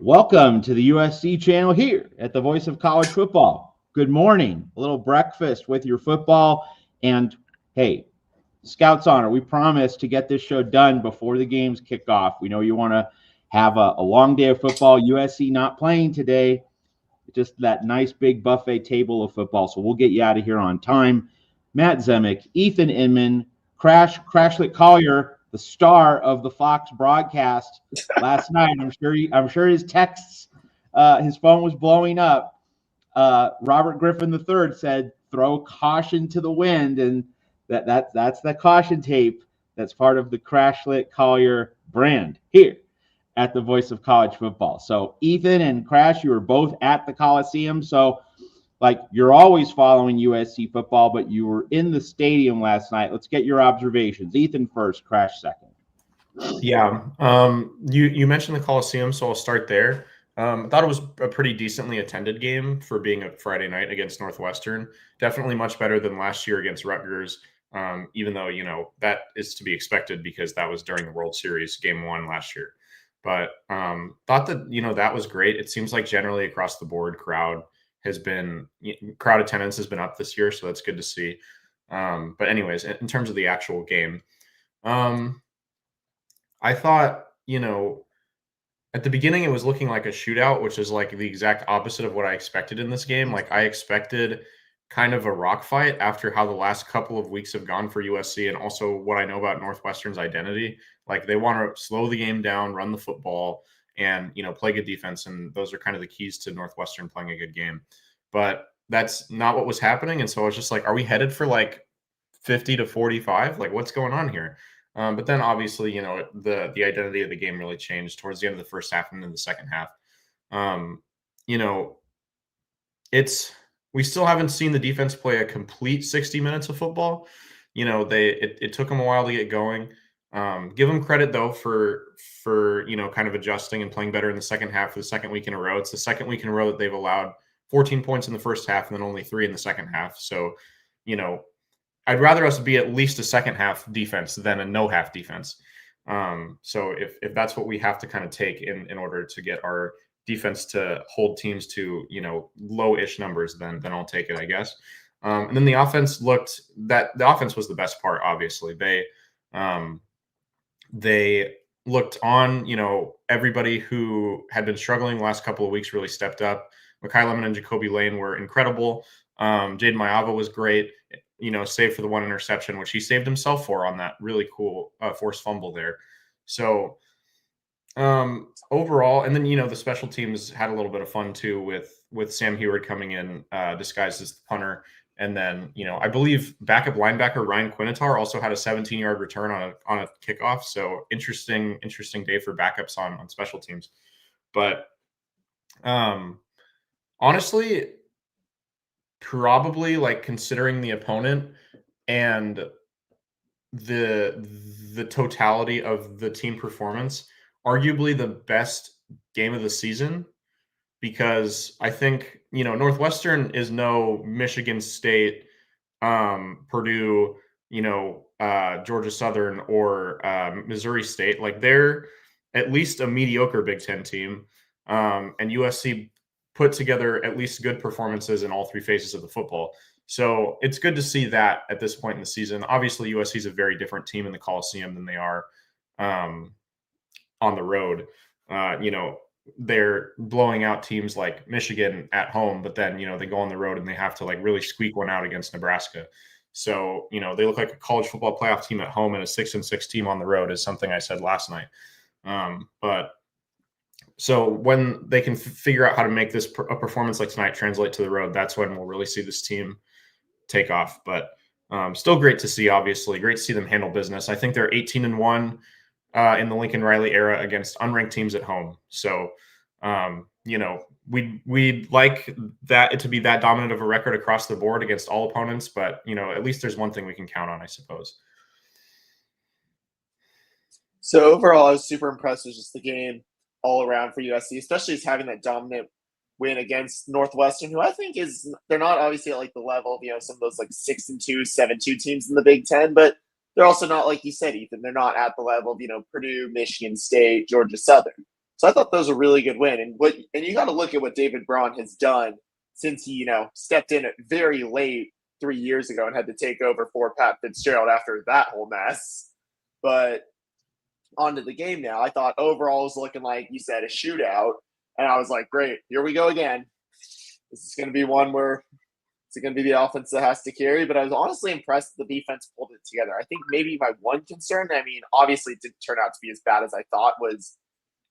Welcome to the USC channel here at the Voice of College Football. Good morning. A little breakfast with your football. And hey, Scouts Honor, we promise to get this show done before the games kick off. We know you want to have a long day of football. USC not playing today. Just that nice big buffet table of football. So we'll get you out of here on time. Matt Zemek, Ethan Inman, Crashlet Collier, the star of the Fox broadcast last night. I'm sure his texts, his phone was blowing up. Robert Griffin III said, "Throw caution to the wind," and that's the caution tape. That's part of the Crashlet Collier brand here at the Voice of College Football. So Ethan and Crash, you were both at the Coliseum. So you're always following USC football, but you were in the stadium last night. Let's get your observations. Ethan first, Crash second. Yeah. You mentioned the Coliseum, so I'll start there. I thought it was a pretty decently attended game for being a Friday night against Northwestern. Definitely much better than last year against Rutgers, even though, that is to be expected because that was during the World Series game 1 last year. But thought that, that was great. It seems like generally across the board crowd attendance has been up this year, so that's good to see. But anyways, in terms of the actual game, I thought, at the beginning it was looking like a shootout, which is like the exact opposite of what I expected in this game. Like I expected kind of a rock fight after how the last couple of weeks have gone for USC and also what I know about Northwestern's identity. Like they want to slow the game down, run the football, and play good defense, and those are kind of the keys to Northwestern playing a good game. But that's not what was happening, and so I was just like, are we headed for like 50 to 45? Like what's going on here? But then obviously, the identity of the game really changed towards the end of the first half and in the second half. We still haven't seen the defense play a complete 60 minutes of football. It took them a while to get going. Give them credit though for kind of adjusting and playing better in the second half for the second week in a row. It's the second week in a row that they've allowed 14 points in the first half and then only 3 in the second half. So, I'd rather us be at least a second half defense than a no half defense. So if that's what we have to kind of take in order to get our defense to hold teams to, low-ish numbers, then I'll take it, I guess. And then the offense was the best part, obviously. They looked on, everybody who had been struggling the last couple of weeks really stepped up. Makai Lemon and Jacoby Lane were incredible. Jaden Mayava was great, save for the 1 interception, which he saved himself for on that really cool forced fumble there. So overall, and then, the special teams had a little bit of fun too with Sam Heward coming in disguised as the punter. And then, I believe backup linebacker Ryan Quinatar also had a 17-yard return on a kickoff. So interesting day for backups on special teams. But honestly, probably considering the opponent and the totality of the team performance, arguably the best game of the season, because I think, Northwestern is no Michigan State, Purdue, Georgia Southern or Missouri State. Like they're at least a mediocre Big Ten team. And USC put together at least good performances in all 3 phases of the football. So it's good to see that at this point in the season. Obviously, USC is a very different team in the Coliseum than they are on the road. They're blowing out teams like Michigan at home, but then, they go on the road and they have to really squeak one out against Nebraska. So, they look like a college football playoff team at home and a 6-6 team on the road is something I said last night. So when they can figure out how to make this a performance like tonight translate to the road, that's when we'll really see this team take off. But still great to see, obviously. Great to see them handle business. I think they're 18-1 in the Lincoln Riley era against unranked teams at home. So, we'd like that to be that dominant of a record across the board against all opponents. But, at least there's one thing we can count on, I suppose. So overall, I was super impressed with just the game all around for USC, especially as having that dominant win against Northwestern, who I think they're not obviously at the level of, some of those 6-2, 7-2 teams in the Big Ten, but they're also not, like you said, Ethan, they're not at the level of, Purdue, Michigan State, Georgia Southern. So I thought that was a really good win. And you got to look at what David Braun has done since he, stepped in at very late 3 years ago and had to take over for Pat Fitzgerald after that whole mess. But onto the game now, I thought overall it was looking like, you said, a shootout. And I was like, great, here we go again. This is going to be one where it's going to be the offense that has to carry. But I was honestly impressed that the defense pulled it together. I think maybe my one concern, obviously it didn't turn out to be as bad as I thought, is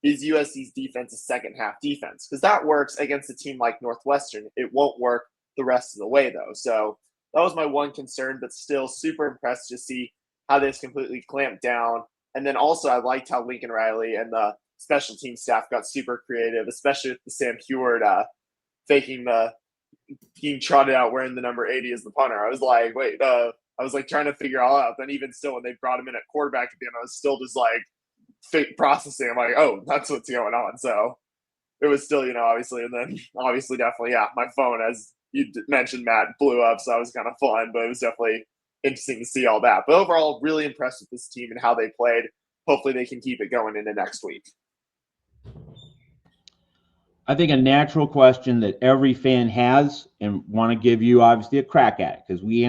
USC's defense a second half defense? Because that works against a team like Northwestern. It won't work the rest of the way, though. So that was my one concern, but still super impressed to see how this completely clamped down. And then also I liked how Lincoln Riley and the special team staff got super creative, especially with the Sam Heward faking being trotted out wearing the number 80 as the punter. I was like, wait, I was like trying to figure all out. Then even still, when they brought him in at quarterback at the end, I was still just like processing. I'm like, oh, that's what's going on. So it was still, obviously, and then obviously definitely, yeah, my phone, as you mentioned, Matt, blew up. So that was kind of fun, but it was definitely interesting to see all that. But overall, really impressed with this team and how they played. Hopefully they can keep it going into next week. I think a natural question that every fan has and want to give you obviously a crack at it, because we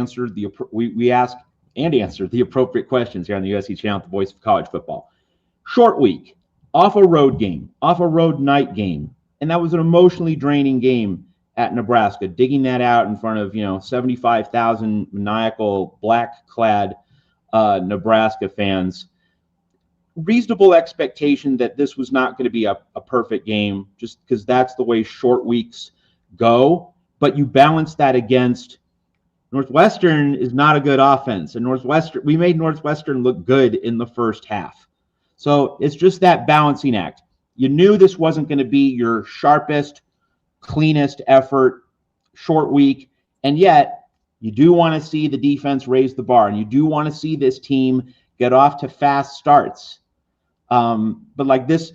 asked and answered the appropriate questions here on the USC channel, the voice of college football. Short week, off a road game, off a road night game, and that was an emotionally draining game at Nebraska, digging that out in front of 75,000 maniacal black-clad Nebraska fans. Reasonable expectation that this was not going to be a perfect game, just because that's the way short weeks go. But you balance that against Northwestern is not a good offense, and we made Northwestern look good in the first half. So it's just that balancing act. You knew this wasn't going to be your sharpest, cleanest effort, short week, and yet you do want to see the defense raise the bar, and you do want to see this team get off to fast starts. But like this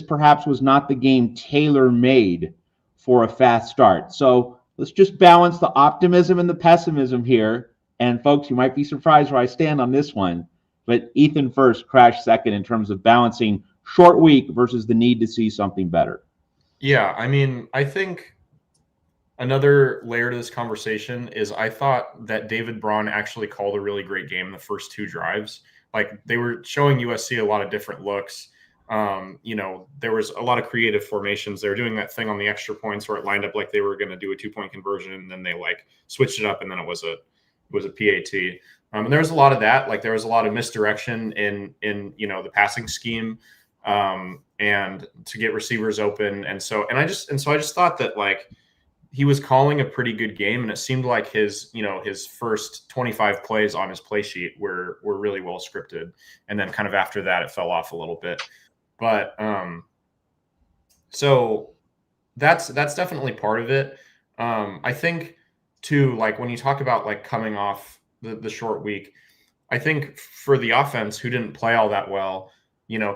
perhaps was not the game tailor-made for a fast start. So let's just balance the optimism and the pessimism here. And folks, you might be surprised where I stand on this one. But Ethan first, Crash second in terms of balancing short week versus the need to see something better. Yeah, I think another layer to this conversation is I thought that David Braun actually called a really great game in the first two drives. Like, they were showing USC a lot of different looks. There was a lot of creative formations. They were doing that thing on the extra points where it lined up like they were going to do a 2-point conversion, and then they switched it up, and then it was a PAT. And there was a lot of that. Like, there was a lot of misdirection in the passing scheme, and to get receivers open. And so I just thought that he was calling a pretty good game, and it seemed like his first 25 plays on his play sheet were really well scripted, and then kind of after that it fell off a little bit. But so that's definitely part of it. I think too, when you talk about coming off the short week, I think for the offense who didn't play all that well,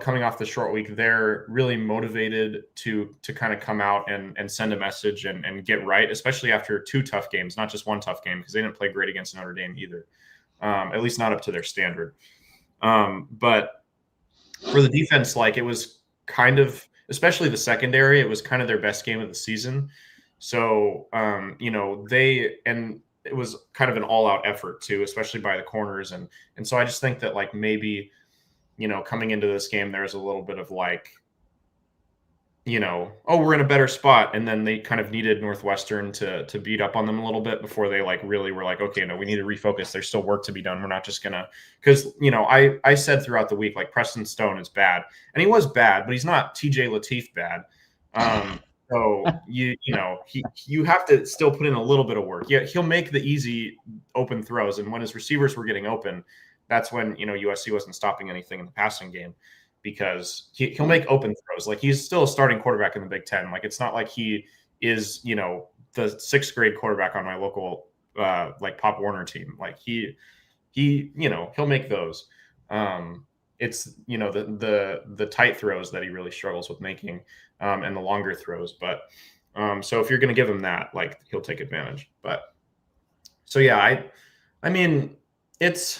coming off the short week, they're really motivated to kind of come out and send a message and get right, especially after two tough games, not just one tough game, because they didn't play great against Notre Dame either, at least not up to their standard. But for the defense, it was kind of, especially the secondary, it was kind of their best game of the season. So, it was kind of an all-out effort too, especially by the corners. And so I just think that maybe, coming into this game, there's a little bit of oh, we're in a better spot. And then they kind of needed Northwestern to beat up on them a little bit before they really were okay, no, we need to refocus. There's still work to be done. We're not just gonna, because, I said throughout the week, Preston Stone is bad, and he was bad, but he's not TJ Lateef bad. So you have to still put in a little bit of work. Yeah, he'll make the easy open throws, and when his receivers were getting open, that's when USC wasn't stopping anything in the passing game, because he'll make open throws. He's still a starting quarterback in the Big Ten. It's not like he is the sixth grade quarterback on my local Pop Warner team. He'll make those. It's the tight throws that he really struggles with making, and the longer throws. But so if you're going to give him that, he'll take advantage. But so yeah, I mean it's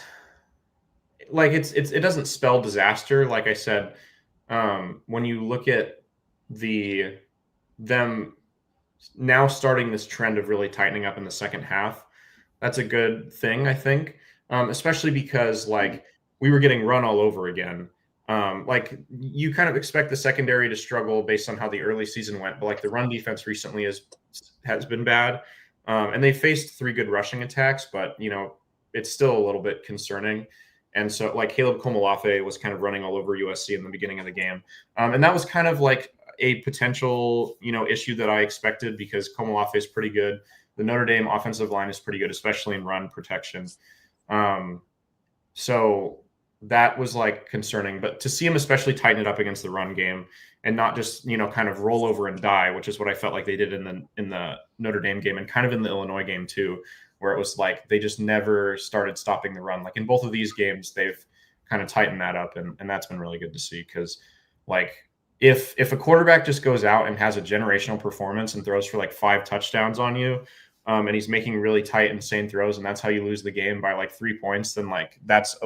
it doesn't spell disaster. Like I said, when you look at them now starting this trend of really tightening up in the second half, that's a good thing, I think, especially because like we were getting run all over again. Like you kind of expect the secondary to struggle based on how the early season went, but like the run defense recently has been bad, and they faced 3 good rushing attacks, but it's still a little bit concerning. And so like Caleb Komolafe was kind of running all over USC in the beginning of the game, and that was kind of like a potential issue that I expected because Komolafe is pretty good. The Notre Dame offensive line is pretty good, especially in run protection. So that was like concerning, but to see him especially tighten it up against the run game and not just, kind of roll over and die, which is what I felt like they did in the Notre Dame game and kind of in the Illinois game too, where it was like they just never started stopping the run. Like in both of these games, they've kind of tightened that up, and that's been really good to see because like if a quarterback just goes out and has a generational performance and throws for like 5 touchdowns on you, and he's making really tight, insane throws, and that's how you lose the game by like 3 points, then like that's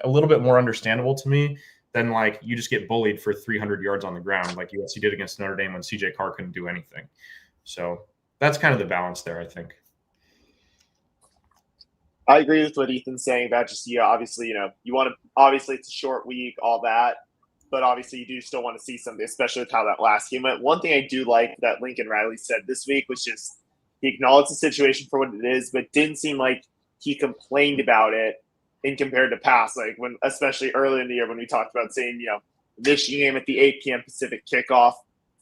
a little bit more understandable to me than like you just get bullied for 300 yards on the ground like USC did against Notre Dame when CJ Carr couldn't do anything. So that's kind of the balance there, I think. I agree with what Ethan's saying about just, obviously, you want to, obviously it's a short week, all that, but obviously you do still want to see something, especially with how that last game went. One thing I do like that Lincoln Riley said this week was just he acknowledged the situation for what it is, but didn't seem like he complained about it in compared to past, like when, especially early in the year when we talked about saying, Michigan game at the 8 p.m. Pacific kickoff,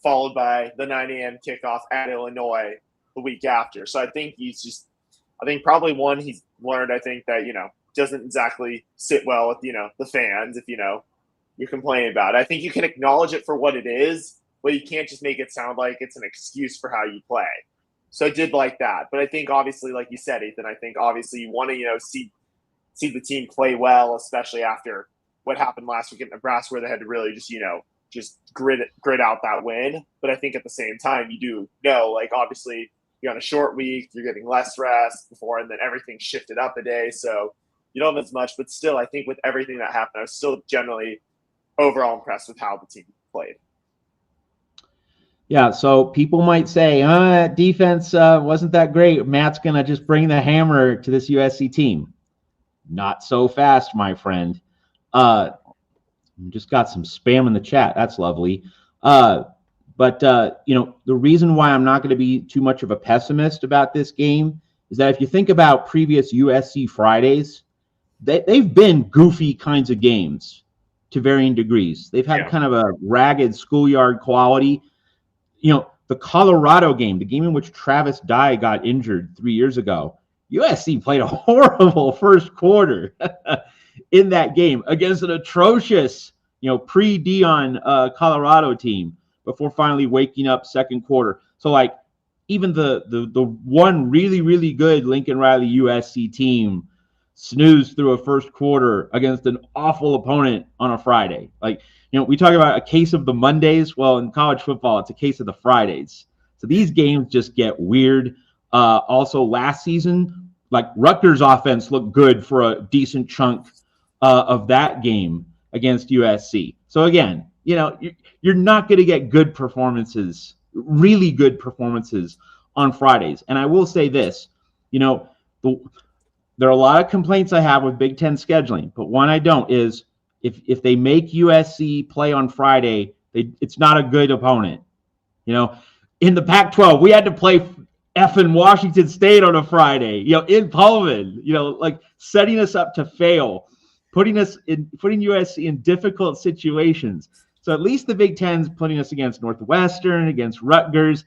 followed by the 9 a.m. kickoff at Illinois the week after. So I think probably one he's learned, I think that, doesn't exactly sit well with, the fans if, you're complaining about it. I think you can acknowledge it for what it is, but you can't just make it sound like it's an excuse for how you play. So I did like that. But I think obviously, like you said, Ethan, I think obviously you want to, see the team play well, especially after what happened last week at Nebraska where they had to really just grit out that win. But I think at the same time, you do know, like obviously you're on a short week, you're getting less rest before, and then everything shifted up a day. So you don't have as much, but still, I think with everything that happened, I was still generally overall impressed with how the team played. Yeah, so people might say, defense wasn't that great. Matt's going to just bring the hammer to this USC team. Not so fast, my friend. Just got some spam in the chat. That's lovely. But the reason why I'm not going to be too much of a pessimist about this game is that if you think about previous USC Fridays, they've been goofy kinds of games to varying degrees. They've had kind of a ragged schoolyard quality. The Colorado game, the game in which Travis Dye got injured 3 years ago, USC played a horrible first quarter in that game against an atrocious, pre-Dion Colorado team before finally waking up second quarter. So, like, even the one really, really good Lincoln Riley USC team snoozed through a first quarter against an awful opponent on a Friday. Like, we talk about a case of the Mondays. Well, in college football, it's a case of the Fridays. So these games just get weird. Also, last season, like Rutgers offense looked good for a decent chunk of that game against USC. So again, you're not going to get good performances, really good performances on Fridays. And I will say this, there are a lot of complaints I have with Big Ten scheduling, but one I don't is if they make USC play on Friday, it's not a good opponent. In the Pac-12, we had to play effing Washington State on a Friday, in Pullman, like setting us up to fail, putting USC in difficult situations. So at least the Big Ten's putting us against Northwestern, against Rutgers,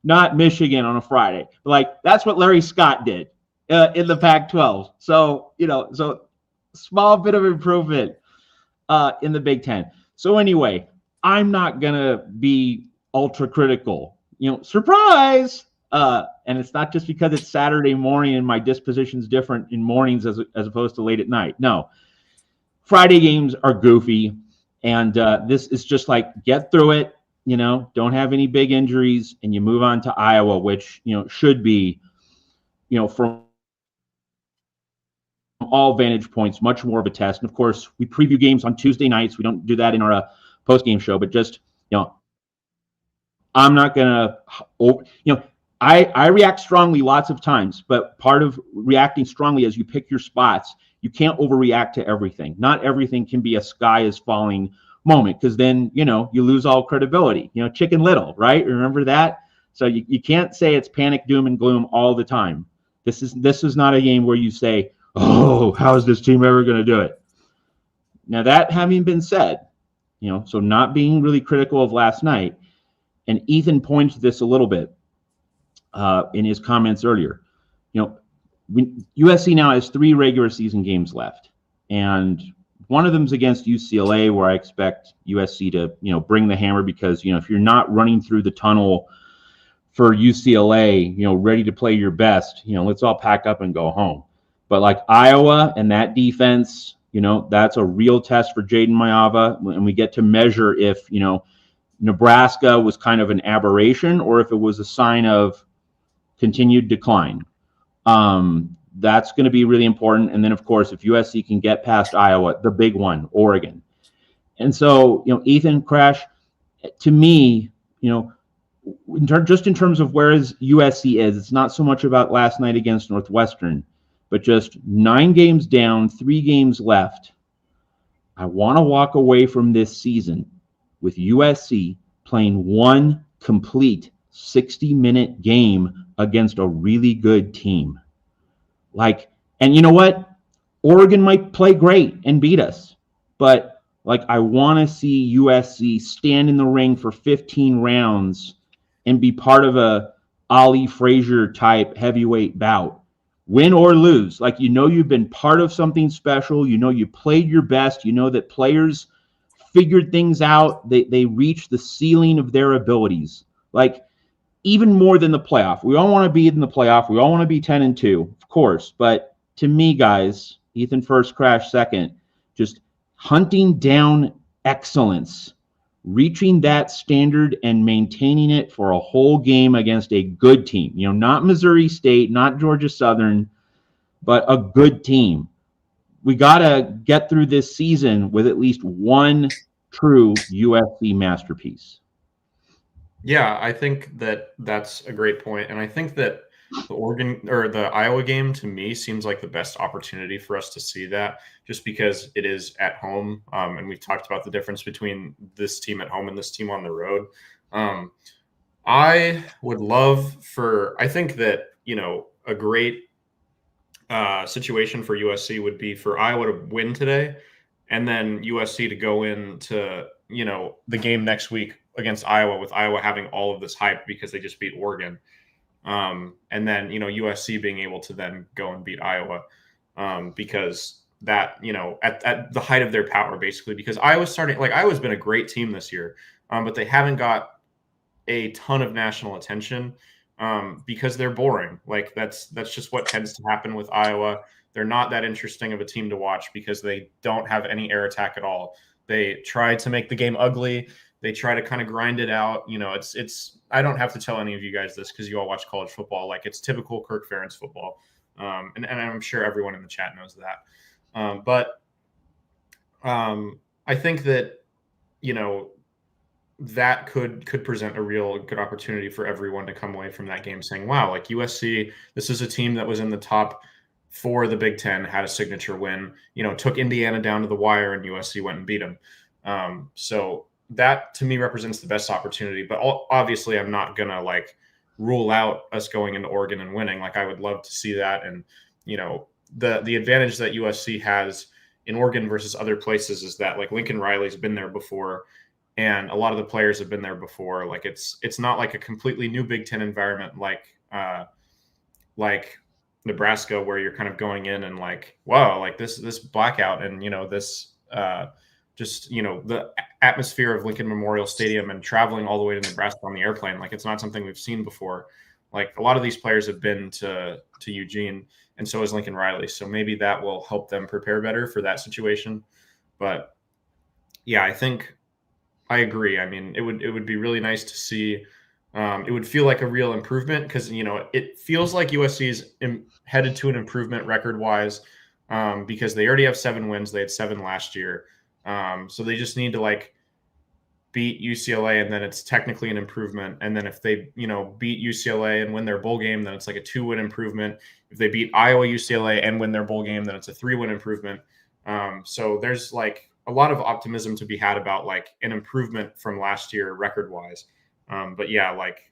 not Michigan on a Friday. Like that's what Larry Scott did in the Pac-12. So, so small bit of improvement in the Big Ten. So anyway, I'm not going to be ultra critical, surprise. And it's not just because it's Saturday morning and my disposition's different in mornings as opposed to late at night. No, Friday games are goofy. And this is just like, get through it, don't have any big injuries, and you move on to Iowa, which, should be, from all vantage points, much more of a test. And of course, we preview games on Tuesday nights. We don't do that in our post-game show, but just, I'm not gonna, I react strongly lots of times, but part of reacting strongly is you pick your spots. You can't overreact to everything. Not everything can be a sky is falling moment, because then you lose all credibility. Chicken Little, right? Remember that? So you can't say it's panic, doom, and gloom all the time. This is not a game where you say, oh, how is this team ever going to do it? Now, that having been said, so not being really critical of last night, and Ethan pointed to this a little bit in his comments earlier. USC now has 3 regular season games left, and one of them is against UCLA, where I expect USC to bring the hammer, because if you're not running through the tunnel for UCLA, ready to play your best, let's all pack up and go home. But like Iowa and that defense, that's a real test for Jaden Mayava, and we get to measure if Nebraska was kind of an aberration or if it was a sign of continued decline. That's going to be really important. And then, of course, if USC can get past Iowa, the big one, Oregon. And so, Ethan, Crash, to me, just in terms of where USC is, it's not so much about last night against Northwestern, but just 9 games down, 3 games left. I want to walk away from this season with USC playing one complete 60-minute game against a really good team. And you know what? Oregon might play great and beat us, but I want to see USC stand in the ring for 15 rounds and be part of a Ali Frazier type heavyweight bout. Win or lose, you've been part of something special. You played your best. That players figured things out. They reached the ceiling of their abilities. Even more than the playoff. We all want to be in the playoff. We all want to be 10-2, of course. But to me, guys, Ethan first, Crash second, just hunting down excellence, reaching that standard and maintaining it for a whole game against a good team. Not Missouri State, not Georgia Southern, but a good team. We got to get through this season with at least one true USC masterpiece. Yeah, I think that that's a great point. And I think that the Oregon or the Iowa game, to me, seems like the best opportunity for us to see that, just because it is at home. And we've talked about the difference between this team at home and this team on the road. I would love I think that, a great situation for USC would be for Iowa to win today, and then USC to go into, the game next week against Iowa, with Iowa having all of this hype because they just beat Oregon. And then, USC being able to then go and beat Iowa because that, at the height of their power, basically, because Iowa's been a great team this year, but they haven't got a ton of national attention because they're boring. That's just what tends to happen with Iowa. They're not that interesting of a team to watch because they don't have any air attack at all. They try to make the game ugly. They try to kind of grind it out. It's I don't have to tell any of you guys this because you all watch college football. It's typical Kirk Ferentz football. And I'm sure everyone in the chat knows that. But I think that, that could present a real good opportunity for everyone to come away from that game saying, wow, USC, this is a team that was in the top 4 of the Big Ten, had a signature win, took Indiana down to the wire, and USC went and beat them. So that to me represents the best opportunity. But obviously I'm not going to rule out us going into Oregon and winning. I would love to see that. And, the advantage that USC has in Oregon versus other places is that Lincoln Riley's been there before, and a lot of the players have been there before. It's not a completely new Big Ten environment like Nebraska, where you're kind of going in and wow, this blackout and this just the atmosphere of Lincoln Memorial Stadium and traveling all the way to Nebraska on the airplane. It's not something we've seen before. A lot of these players have been to Eugene, and so has Lincoln Riley. So maybe that will help them prepare better for that situation. But yeah, I think I agree. I mean, it would be really nice to see. It would feel like a real improvement because, it feels like USC is headed to an improvement record-wise because they already have 7 wins. They had 7 last year. So they just need to, beat UCLA and then it's technically an improvement. And then if they, beat UCLA and win their bowl game, then it's like a 2-win improvement. If they beat Iowa, UCLA and win their bowl game, then it's a 3-win improvement. So there's like a lot of optimism to be had about like an improvement from last year record wise. But yeah, like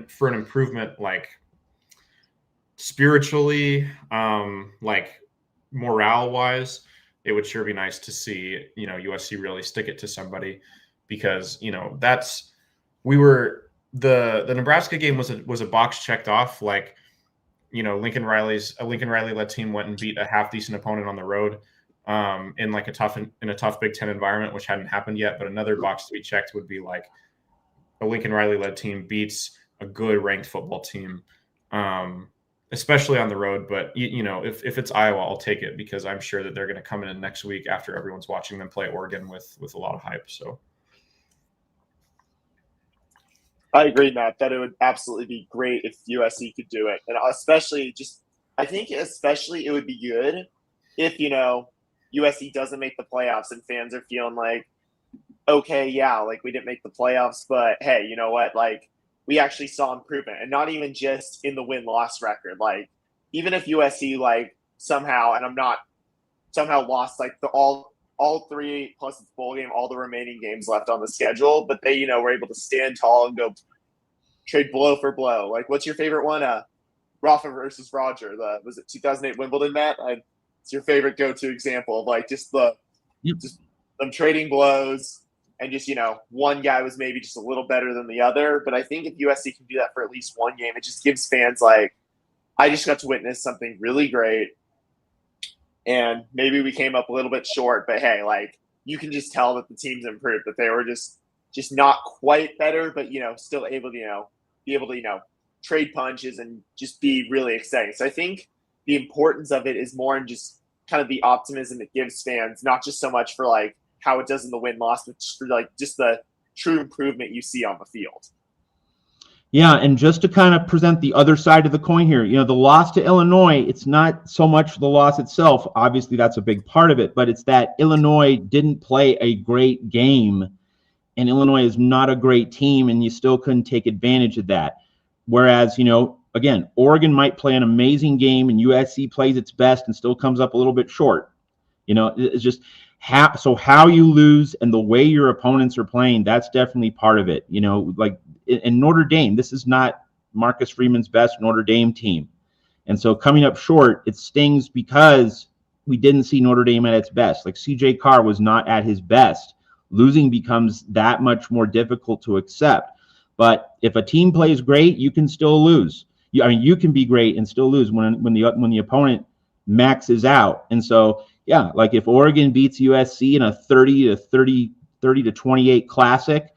for an improvement, like spiritually, like morale wise, it would sure be nice to see, USC really stick it to somebody, because, the Nebraska game was a box checked off. Like, Lincoln Riley led team went and beat a half decent opponent on the road, in a tough Big Ten environment, which hadn't happened yet. But another box to be checked would be like a Lincoln Riley led team beats a good ranked football team, especially on the road. But if it's Iowa, I'll take it, because I'm sure that they're going to come in next week after everyone's watching them play Oregon with a lot of hype. So I agree, Matt, that it would absolutely be great if USC could do it. And I think it would be good if, USC doesn't make the playoffs and fans are feeling like, okay, yeah, like we didn't make the playoffs, but hey, you know what? Like we actually saw improvement, and not even just in the win-loss record. Like even if USC like somehow lost like all 3 plus the bowl game, all the remaining games left on the schedule, but they, were able to stand tall and go trade blow for blow. Like, what's your favorite one? Rafa versus Roger. Was it 2008 Wimbledon, Matt? It's your favorite go-to example of like just them trading blows, and just, one guy was maybe just a little better than the other. But I think if USC can do that for at least one game, it just gives fans like, I just got to witness something really great. And maybe we came up a little bit short, but hey, like you can just tell that the team's improved, that they were just not quite better, but still able to, be able to, trade punches and just be really exciting. So I think the importance of it is more in just kind of the optimism it gives fans, not just so much for like how it does in the win-loss, but just for like just the true improvement you see on the field. Yeah, and just to kind of present the other side of the coin here, the loss to Illinois, it's not so much the loss itself. Obviously, that's a big part of it, but it's that Illinois didn't play a great game, and Illinois is not a great team, and you still couldn't take advantage of that. Whereas, again, Oregon might play an amazing game, and USC plays its best and still comes up a little bit short. It's just how you lose and the way your opponents are playing, that's definitely part of it. Like in Notre Dame, this is not Marcus Freeman's best Notre Dame team. And so coming up short, it stings because we didn't see Notre Dame at its best. Like CJ Carr was not at his best. Losing becomes that much more difficult to accept. But if a team plays great, you can still lose. You can be great and still lose when the opponent maxes out. And so, yeah, like if Oregon beats USC in a 30 to 28 classic,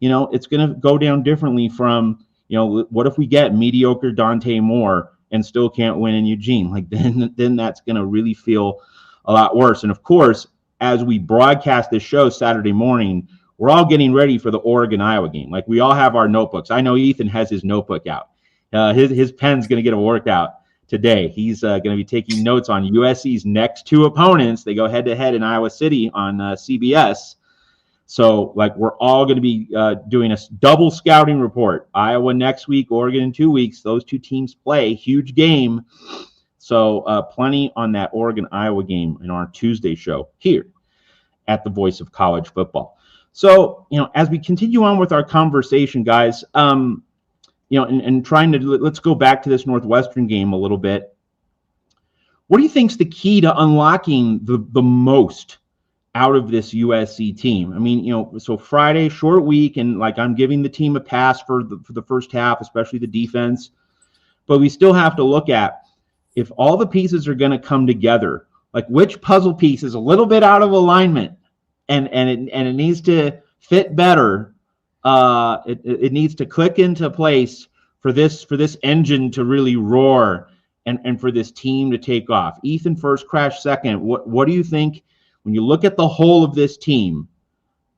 it's going to go down differently from, what if we get mediocre Dante Moore and still can't win in Eugene? Like then that's going to really feel a lot worse. And of course, as we broadcast this show Saturday morning, we're all getting ready for the Oregon-Iowa game. Like we all have our notebooks. I know Ethan has his notebook out. His pen's going to get a workout today. He's going to be taking notes on USC's next 2 opponents. They go head-to-head in Iowa City on CBS. So, like, we're all going to be doing a double scouting report. Iowa next week, Oregon in 2 weeks. Those 2 teams play. Huge game. So, plenty on that Oregon-Iowa game in our Tuesday show here at the Voice of College Football. So, as we continue on with our conversation, guys, and trying to, let's go back to this Northwestern game a little bit. What do you think is the key to unlocking the most out of this USC team? I mean, so Friday, short week, and like I'm giving the team a pass for the first half, especially the defense. But we still have to look at if all the pieces are going to come together, like which puzzle piece is a little bit out of alignment and it needs to fit better. It needs to click into place for this engine to really roar and for this team to take off. Ethan, first, Crash, second. What do you think when you look at the whole of this team?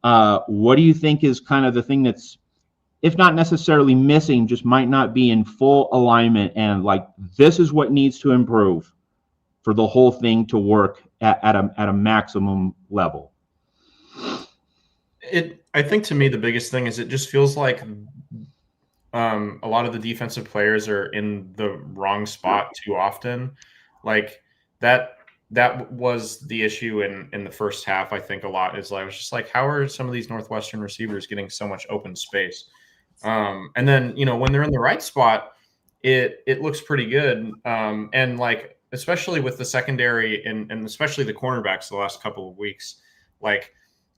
What do you think is kind of the thing that's, if not necessarily missing, just might not be in full alignment, and like this is what needs to improve for the whole thing to work at a maximum level? I think to me the biggest thing is it just feels like a lot of the defensive players are in the wrong spot too often. Like that was the issue in the first half. I think a lot is like, I was just like, how are some of these Northwestern receivers getting so much open space? And then when they're in the right spot, it looks pretty good. And like especially with the secondary and especially the cornerbacks the last couple of weeks, like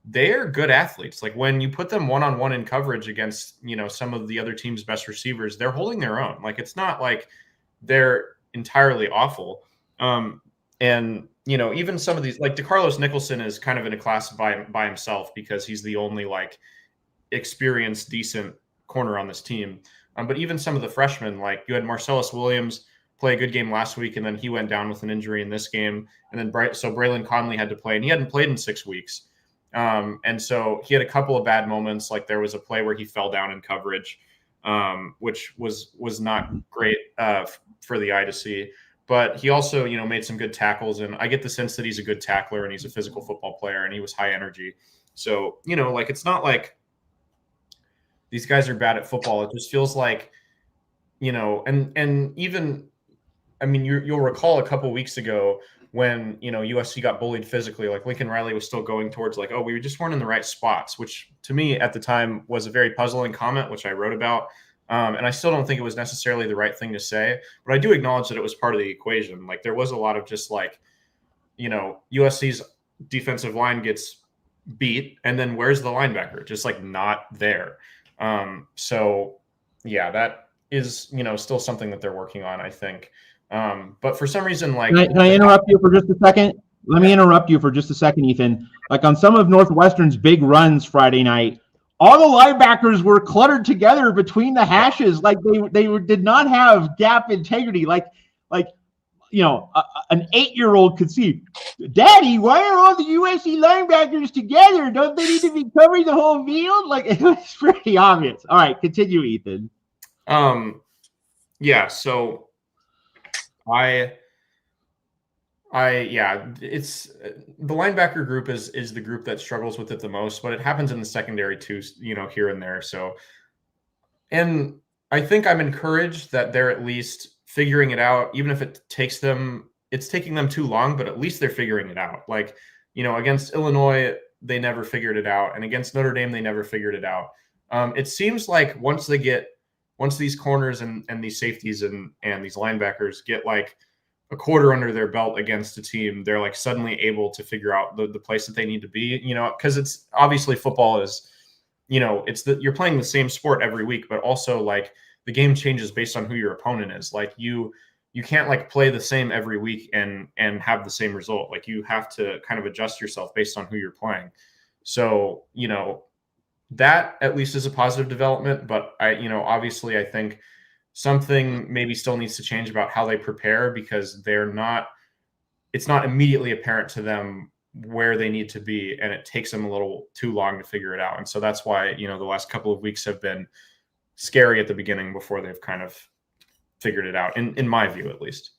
they're good athletes. Like when you put them one-on-one in coverage against, some of the other team's best receivers, they're holding their own. Like it's not like they're entirely awful. And even some of these, like DeCarlos Nicholson is kind of in a class by himself because he's the only like experienced, decent corner on this team. But even some of the freshmen, like you had Marcellus Williams play a good game last week, and then he went down with an injury in this game. And then so Braylon Conley had to play, and he hadn't played in 6 weeks. And so he had a couple of bad moments. Like there was a play where he fell down in coverage, which was not great for the eye to see. But he also, made some good tackles. And I get the sense that he's a good tackler and he's a physical football player and he was high energy. So, like it's not like these guys are bad at football. It just feels like, and even, I mean, you'll recall a couple weeks ago when, USC got bullied physically, like Lincoln Riley was still going towards like, oh, we just weren't in the right spots, which to me at the time was a very puzzling comment, which I wrote about. And I still don't think it was necessarily the right thing to say, but I do acknowledge that it was part of the equation. Like there was a lot of just like, USC's defensive line gets beat, and then where's the linebacker? Just like not there. So yeah, that is, still something that they're working on, I think. But for some reason, like, can I interrupt you for just a second? Let me interrupt you for just a second, Ethan. Like on some of Northwestern's big runs Friday night, all the linebackers were cluttered together between the hashes. Like they did not have gap integrity. Like an 8-year-old could see, Daddy, why are all the USC linebackers together? Don't they need to be covering the whole field? Like it was pretty obvious. All right, continue, Ethan. Yeah. So it's the linebacker group is the group that struggles with it the most, but it happens in the secondary too, here and there. So, and I think I'm encouraged that they're at least figuring it out, even if it's taking them too long, but at least they're figuring it out. Like, against Illinois, they never figured it out. And against Notre Dame, they never figured it out. It seems like once these corners and these safeties and these linebackers get like a quarter under their belt against a team, they're like suddenly able to figure out the place that they need to be, because it's obviously football is, you're playing the same sport every week, but also like the game changes based on who your opponent is. Like you can't like play the same every week and have the same result. Like you have to kind of adjust yourself based on who you're playing. So, that at least is a positive development, but obviously I think something maybe still needs to change about how they prepare, because it's not immediately apparent to them where they need to be, and it takes them a little too long to figure it out. And so that's why, the last couple of weeks have been scary at the beginning before they've kind of figured it out, in my view, at least.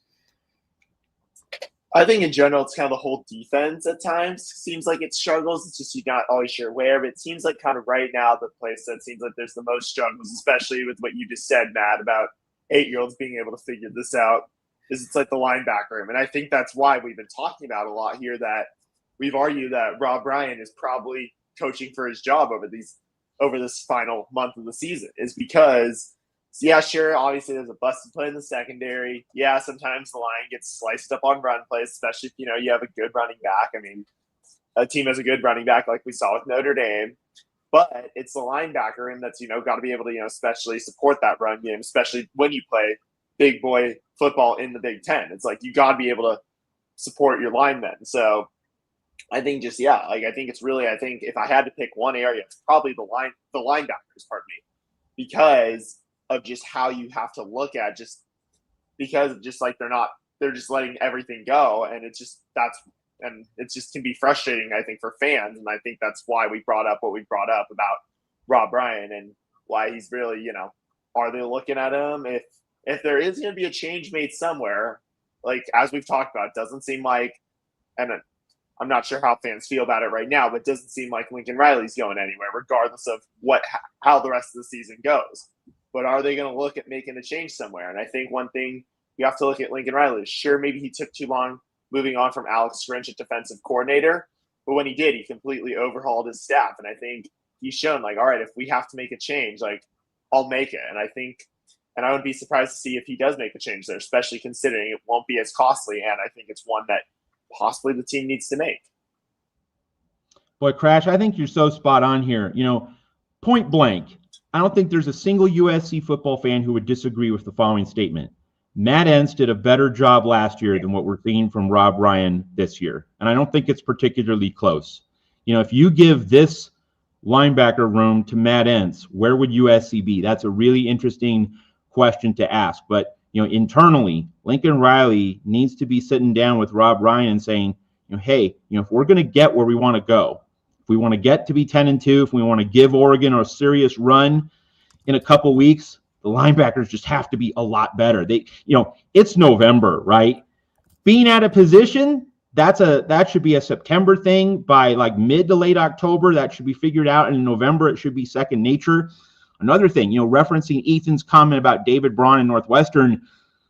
I think in general, it's kind of the whole defense at times seems like it struggles. It's just you're not always sure where, but it seems like kind of right now the place that seems like there's the most struggles, especially with what you just said, Matt, about 8-year-olds being able to figure this out, is it's like the linebacker room. And I think that's why we've been talking about a lot here, that we've argued that Rob Ryan is probably coaching for his job over this final month of the season, is because yeah, sure, obviously there's a busted play in the secondary. Yeah, sometimes the line gets sliced up on run plays, especially if you have a good running back. I mean, a team has a good running back like we saw with Notre Dame. But it's the linebacker room that's, got to be able to, especially support that run game, especially when you play big boy football in the Big Ten. It's like you got to be able to support your linemen. So I think I think it's really, if I had to pick one area, it's probably the linebackers, because of just how you have to look at, just because just like they're just letting everything go, and it just can be frustrating, I think, for fans. And I think that's why we brought up what we brought up about Rob Ryan and why he's really, are they looking at him? If there is going to be a change made somewhere, like as we've talked about, it doesn't seem like, and I'm not sure how fans feel about it right now, but it doesn't seem like Lincoln Riley's going anywhere, regardless of how the rest of the season goes. But are they going to look at making a change somewhere? And I think one thing you have to look at Lincoln Riley is, sure, maybe he took too long moving on from Alex Grinch at defensive coordinator, but when he did, he completely overhauled his staff. And I think he's shown, like, all right, if we have to make a change, like, I'll make it. And I wouldn't be surprised to see if he does make a change there, especially considering it won't be as costly. And I think it's one that possibly the team needs to make. Boy, Crash, I think you're so spot on here. Point blank, I don't think there's a single USC football fan who would disagree with the following statement. Matt Entz did a better job last year than what we're seeing from Rob Ryan this year. And I don't think it's particularly close. If you give this linebacker room to Matt Entz, where would USC be? That's a really interesting question to ask. But, internally, Lincoln Riley needs to be sitting down with Rob Ryan and saying, hey, if we're going to get where we want to go, if we want to get to be 10-2, if we want to give Oregon a serious run in a couple weeks, the linebackers just have to be a lot better. It's November, right? Being out of position, that should be a September thing. By like mid to late October, that should be figured out. And in November, it should be second nature. Another thing, referencing Ethan's comment about David Braun and Northwestern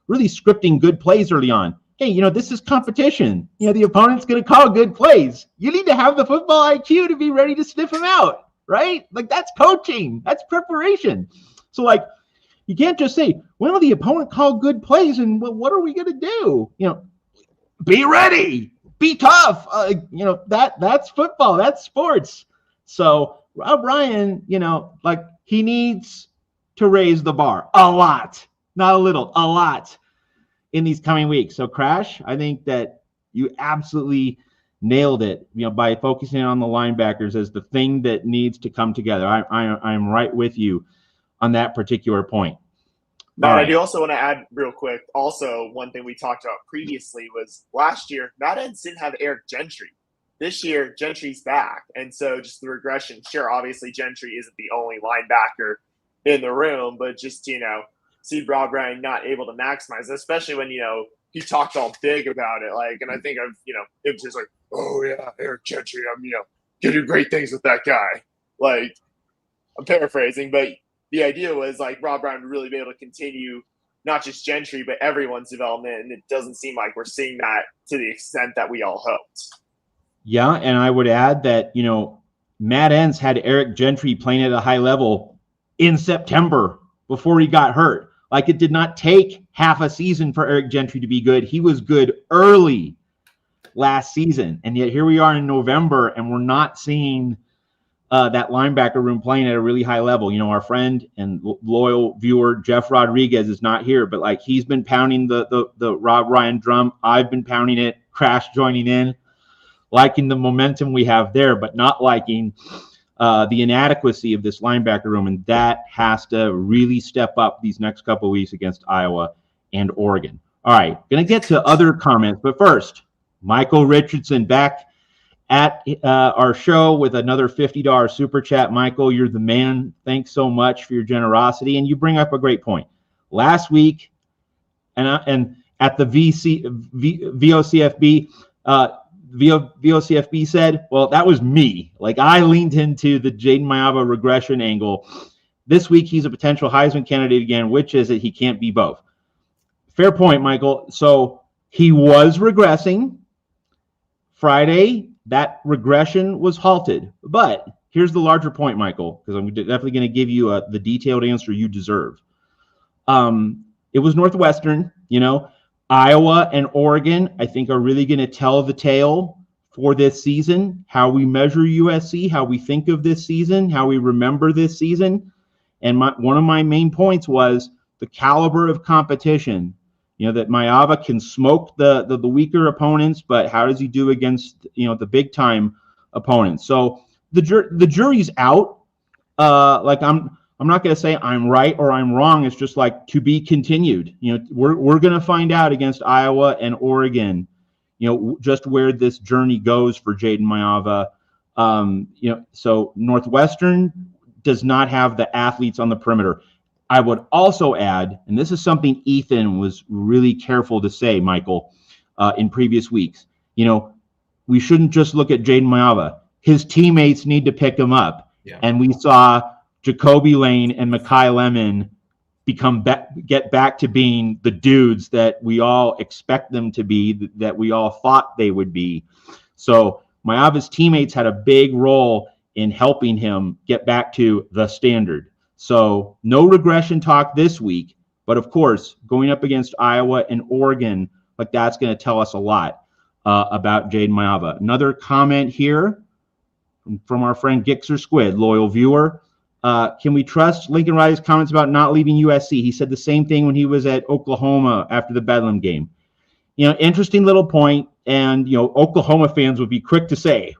really scripting good plays early on. Hey, this is competition. The opponent's going to call good plays. You need to have the football IQ to be ready to sniff them out, right? Like, that's coaching. That's preparation. So, like, you can't just say, well, the opponent called good plays, and what are we going to do? Be ready. Be tough. That's football. That's sports. So, Rob Ryan, he needs to raise the bar a lot, not a little, a lot in these coming weeks. So, Crash, I think that you absolutely nailed it, by focusing on the linebackers as the thing that needs to come together. I'm right with you on that particular point. Matt, right. I do also want to add real quick. Also, one thing we talked about previously was last year, Matt Entz didn't have Eric Gentry. This year, Gentry's back. And so just the regression, sure, obviously Gentry isn't the only linebacker in the room, but just, see Rob Ryan not able to maximize it, especially when, he talked all big about it. Like, and I think it was just like, oh yeah, Eric Gentry, I'm, gonna do great things with that guy. Like, I'm paraphrasing, but the idea was like Rob Ryan would really be able to continue not just Gentry, but everyone's development. And it doesn't seem like we're seeing that to the extent that we all hoped. Yeah, and I would add that, Matt Entz had Eric Gentry playing at a high level in September before he got hurt. Like, it did not take half a season for Eric Gentry to be good. He was good early last season. And yet here we are in November, and we're not seeing that linebacker room playing at a really high level. Our friend and loyal viewer, Jeff Rodriguez, is not here, but like, he's been pounding the Rob Ryan drum. I've been pounding it, Crash joining in, liking the momentum we have there, but not liking the inadequacy of this linebacker room. And that has to really step up these next couple of weeks against Iowa and Oregon. All right, going to get to other comments, but first, Michael Richardson back at our show with another $50 super chat. Michael, you're the man. Thanks so much for your generosity. And you bring up a great point. Last week, and at the VOCFB, VOCFB said, well, that was me. Like, I leaned into the Jaden Mayava regression angle. This week, he's a potential Heisman candidate again, which is that he can't be both. Fair point, Michael. So he was regressing. Friday, that regression was halted. But here's the larger point, Michael, because I'm definitely going to give you the detailed answer you deserve. It was Northwestern, Iowa and Oregon, I think, are really going to tell the tale for this season, how we measure USC, how we think of this season, how we remember this season. And one of my main points was the caliber of competition, that Mayava can smoke the weaker opponents, but how does he do against, the big time opponents? So the jury's out. I'm not going to say I'm right or I'm wrong. It's just like to be continued. We're going to find out against Iowa and Oregon, just where this journey goes for Jaden Mayava. So Northwestern does not have the athletes on the perimeter. I would also add, and this is something Ethan was really careful to say, Michael, in previous weeks, we shouldn't just look at Jaden Mayava. His teammates need to pick him up. Yeah. And we saw Jacoby Lane and Mekhi Lemon get back to being the dudes that we all expect them to be, that we all thought they would be. So Mayava's teammates had a big role in helping him get back to the standard. So no regression talk this week, but of course, going up against Iowa and Oregon, like that's going to tell us a lot about Jaden Mayava. Another comment here from our friend Gixer Squid, loyal viewer. Can we trust Lincoln Riley's comments about not leaving USC? He said the same thing when he was at Oklahoma after the Bedlam game. Interesting little point. And, Oklahoma fans would be quick to say,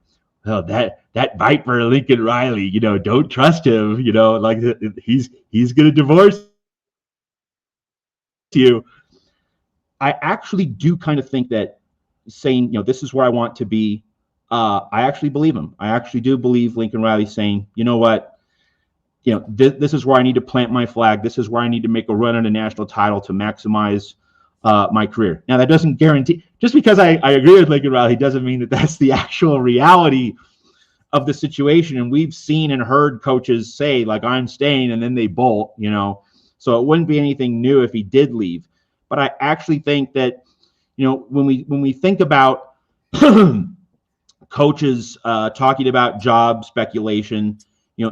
oh, that Viper Lincoln Riley, don't trust him, like he's going to divorce you. I actually do kind of think that saying, this is where I want to be, I actually believe him. I actually do believe Lincoln Riley saying, you know what, this is where I need to plant my flag. This is where I need to make a run at a national title to maximize my career. Now, that doesn't guarantee, just because I agree with Lincoln Riley doesn't mean that that's the actual reality of the situation. And we've seen and heard coaches say, like, I'm staying, and then they bolt, So it wouldn't be anything new if he did leave. But I actually think that, when we think about coaches talking about job speculation,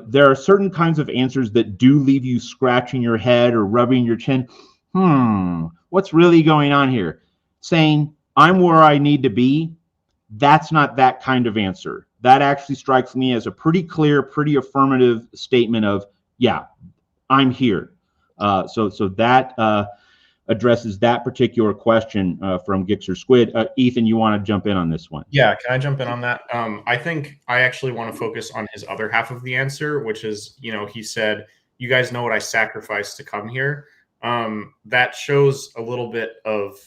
there are certain kinds of answers that do leave you scratching your head or rubbing your chin. What's really going on here? Saying, I'm where I need to be, that's not that kind of answer. That actually strikes me as a pretty clear, pretty affirmative statement of, yeah, I'm here. So that addresses that particular question from Gixer Squid. Ethan, you want to jump in on this one? Yeah, can I jump in on that? I think I actually want to focus on his other half of the answer, which is, he said, you guys know what I sacrificed to come here. That shows a little bit of,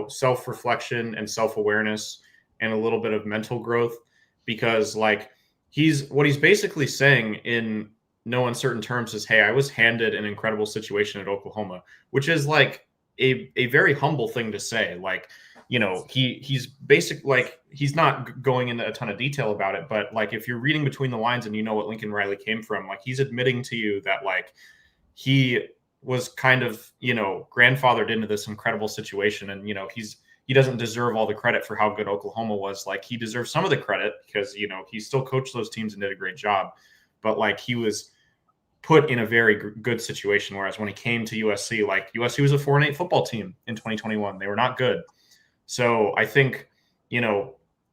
self-reflection and self-awareness and a little bit of mental growth, because what he's basically saying in no uncertain terms is, hey, I was handed an incredible situation at Oklahoma, which is like a very humble thing to say. Like, he's he's not going into a ton of detail about it, but like, if you're reading between the lines and what Lincoln Riley came from, like, he's admitting to you that like he was kind of, grandfathered into this incredible situation. And, he doesn't deserve all the credit for how good Oklahoma was. Like, he deserves some of the credit because, he still coached those teams and did a great job. But like, he was put in a very good situation. Whereas when he came to USC, like, USC was a 4-8 football team in 2021. They were not good. So I think,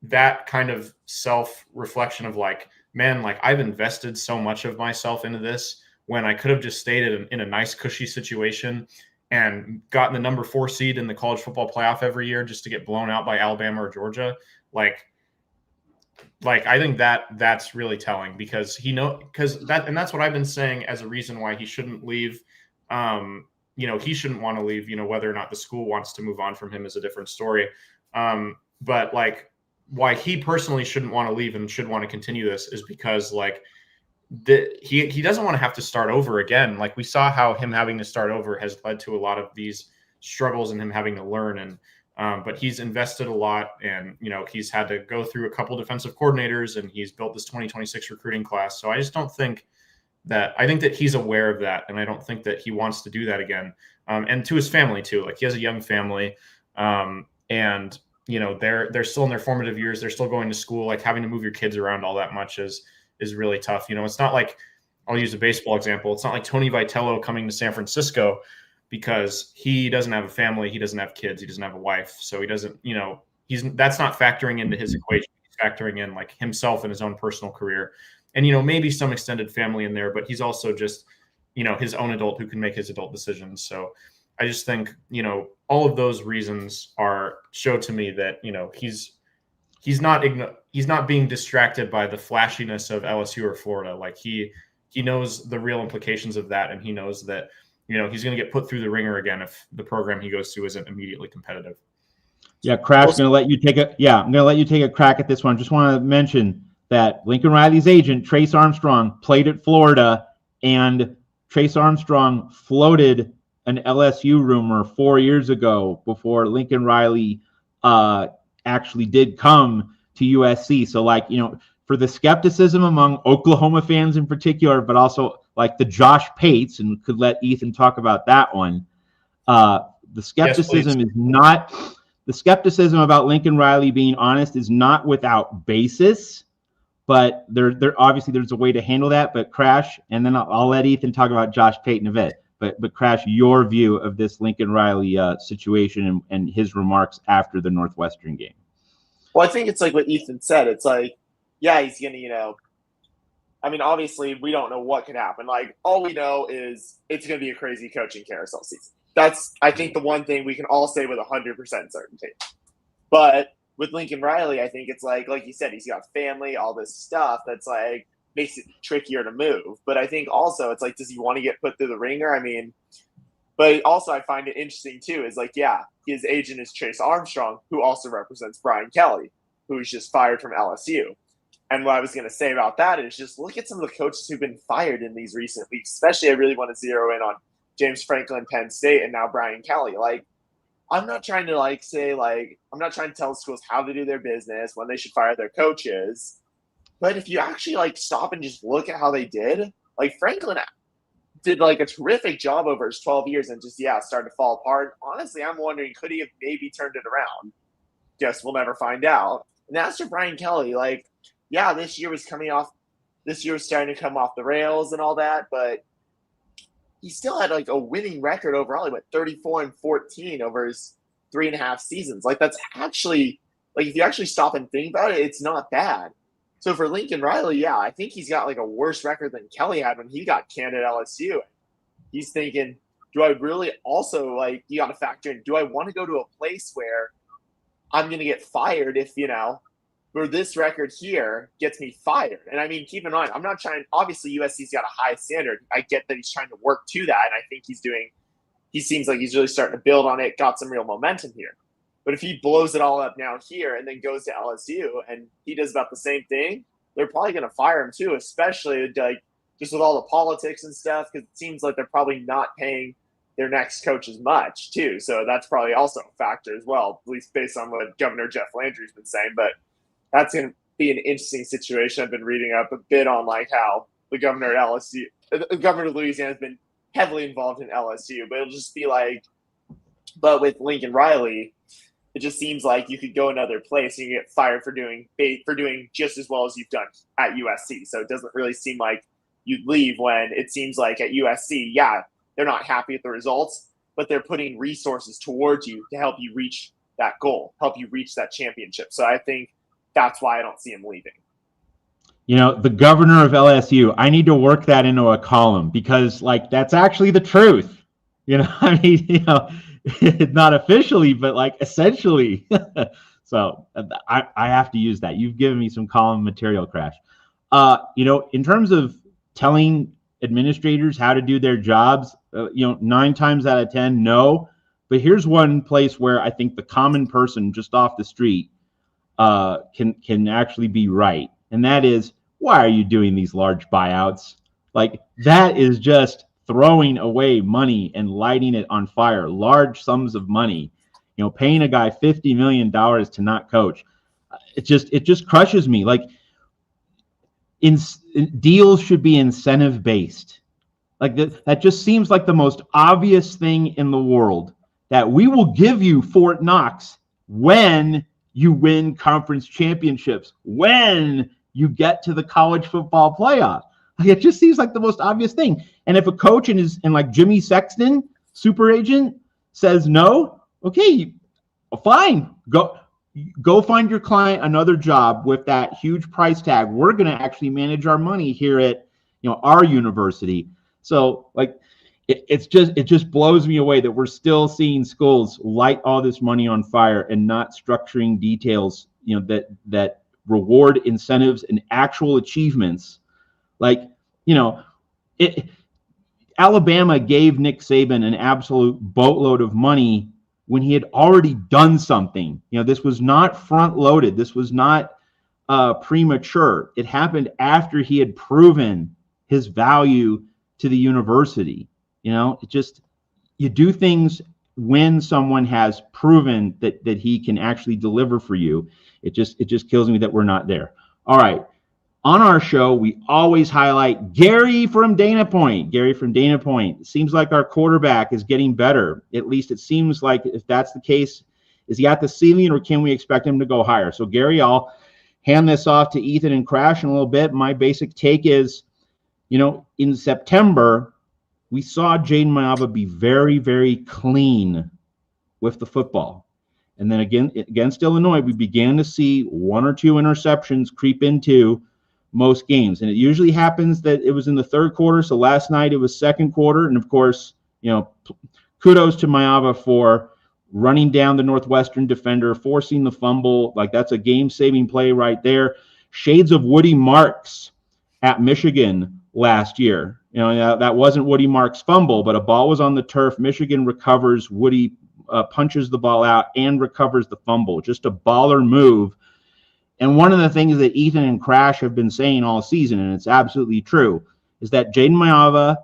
that kind of self-reflection of like, man, like, I've invested so much of myself into this when I could have just stayed in a nice, cushy situation and gotten the number 4 seed in the college football playoff every year just to get blown out by Alabama or Georgia. Like I think that's really telling, because that's what I've been saying as a reason why he shouldn't leave. He shouldn't want to leave. Whether or not the school wants to move on from him is a different story. But like, why he personally shouldn't want to leave and should want to continue this is because like he doesn't want to have to start over again. Like, we saw how him having to start over has led to a lot of these struggles and him having to learn. And but he's invested a lot, and he's had to go through a couple defensive coordinators, and he's built this 2026 recruiting class. So I just don't think that I think that he's aware of that, and I don't think that he wants to do that again. And to his family too. Like, he has a young family, and they're still in their formative years. They're still going to school. Like, having to move your kids around all that much is really tough. It's not like, I'll use a baseball example. It's not like Tony Vitello coming to San Francisco because he doesn't have a family, he doesn't have kids, he doesn't have a wife. So he doesn't, that's not factoring into his equation. He's factoring in like himself and his own personal career. And, maybe some extended family in there, but he's also just, his own adult who can make his adult decisions. So I just think, all of those reasons show to me that, he's not being distracted by the flashiness of LSU or Florida. Like, he knows the real implications of that. And he knows that, he's going to get put through the ringer again if the program he goes to isn't immediately competitive. Yeah, Crash, I'm going to let you take a crack at this one. Just want to mention that Lincoln Riley's agent, Trace Armstrong, played at Florida, and Trace Armstrong floated an LSU rumor 4 years ago before Lincoln Riley actually did come to USC. So like, for the skepticism among Oklahoma fans in particular, but also like the Josh Pates, and could let Ethan talk about that one. The skepticism the skepticism about Lincoln Riley being honest is not without basis, but there obviously there's a way to handle that. But Crash, and then I'll let Ethan talk about Josh Pate in a bit. But Crash, your view of this Lincoln Riley situation and his remarks after the Northwestern game. Well, I think it's like what Ethan said. It's like, yeah, he's going to, obviously we don't know what could happen. Like, all we know is it's going to be a crazy coaching carousel season. That's, I think, the one thing we can all say with 100% certainty. But with Lincoln Riley, I think it's like you said, he's got family, all this stuff that's like makes it trickier to move. But I think also it's like, does he want to get put through the ringer? But also I find it interesting too, is like, yeah, his agent is Chase Armstrong, who also represents Brian Kelly, who's just fired from LSU. And what I was going to say about that is just look at some of the coaches who've been fired in these recent weeks. Especially, I really want to zero in on James Franklin, Penn State, and now Brian Kelly. Like, I'm not trying to I'm not trying to tell schools how to do their business, when they should fire their coaches. But if you actually stop and just look at how they did, Franklin did a terrific job over his 12 years and just, started to fall apart. Honestly, I'm wondering, could he have maybe turned it around? Guess we'll never find out. And as for Brian Kelly, this year was starting to come off the rails and all that, but he still had a winning record overall. He went 34-14 over his 3.5 seasons. That's actually, if you actually stop and think about it, it's not bad. So for Lincoln Riley, I think he's got a worse record than Kelly had when he got canned at LSU. He's thinking, do I really also you got to factor in, do I want to go to a place where I'm going to get fired if, for this record here gets me fired? And keep in mind, I'm not trying, obviously USC's got a high standard. I get that he's trying to work to that. And I think he seems like he's really starting to build on it, got some real momentum here. But if he blows it all up now here and then goes to LSU and he does about the same thing, they're probably going to fire him too, especially just with all the politics and stuff, because it seems like they're probably not paying their next coach as much too. So that's probably also a factor as well, at least based on what Governor Jeff Landry's been saying. But that's going to be an interesting situation. I've been reading up a bit on how the governor at LSU, the governor of Louisiana, has been heavily involved in LSU, but it'll just be but with Lincoln Riley, it just seems like you could go another place and you get fired for doing just as well as you've done at USC. So it doesn't really seem like you'd leave when it seems like at USC, they're not happy with the results, but they're putting resources towards you to help you reach that goal, help you reach that championship. So I think that's why I don't see him leaving. The governor of LSU, I need to work that into a column because that's actually the truth. Not officially, but essentially. So I have to use that. You've given me some column material, Crash. In terms of telling administrators how to do their jobs, 9 times out of 10, no. But here's one place where I think the common person just off the street can actually be right. And that is, why are you doing these large buyouts? That is just throwing away money and lighting it on fire. Large sums of money, paying a guy $50 million to not coach. It just crushes me. Deals should be incentive based. That just seems like the most obvious thing in the world, that we will give you Fort Knox when you win conference championships, when you get to the college football playoff. It just seems like the most obvious thing. And if a coach and Jimmy Sexton, super agent, says no, okay, fine. Go find your client another job with that huge price tag. We're going to actually manage our money here at our university. So it just blows me away that we're still seeing schools light all this money on fire and not structuring details that reward incentives and actual achievements. Alabama gave Nick Saban an absolute boatload of money when he had already done something. This was not front loaded. This was not premature. It happened after he had proven his value to the university. You do things when someone has proven that he can actually deliver for you, it just kills me that we're not there. All right. On our show, we always highlight Gary from Dana Point. Gary from Dana Point. It seems like our quarterback is getting better. At least it seems like, if that's the case, is he at the ceiling, or can we expect him to go higher? So, Gary, I'll hand this off to Ethan and Crash in a little bit. My basic take is, in September, we saw Jaden Mayava be very, very clean with the football. And then again, against Illinois, we began to see one or two interceptions creep into most games. And it usually happens that it was in the third quarter. So last night it was second quarter. And of course, kudos to Mayava for running down the Northwestern defender, forcing the fumble. Like, that's a game-saving play right there. Shades of Woody Marks at Michigan last year. That wasn't Woody Marks' fumble, but a ball was on the turf. Michigan recovers. Woody punches the ball out and recovers the fumble. Just a baller move. And one of the things that Ethan and Crash have been saying all season, and it's absolutely true, is that Jaden Mayava,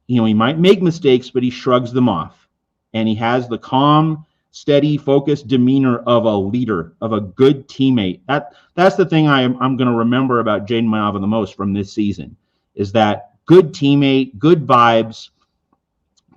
he might make mistakes, but he shrugs them off. And he has the calm, steady, focused demeanor of a leader, of a good teammate. That's the thing I'm going to remember about Jaden Mayava the most from this season, is that good teammate, good vibes,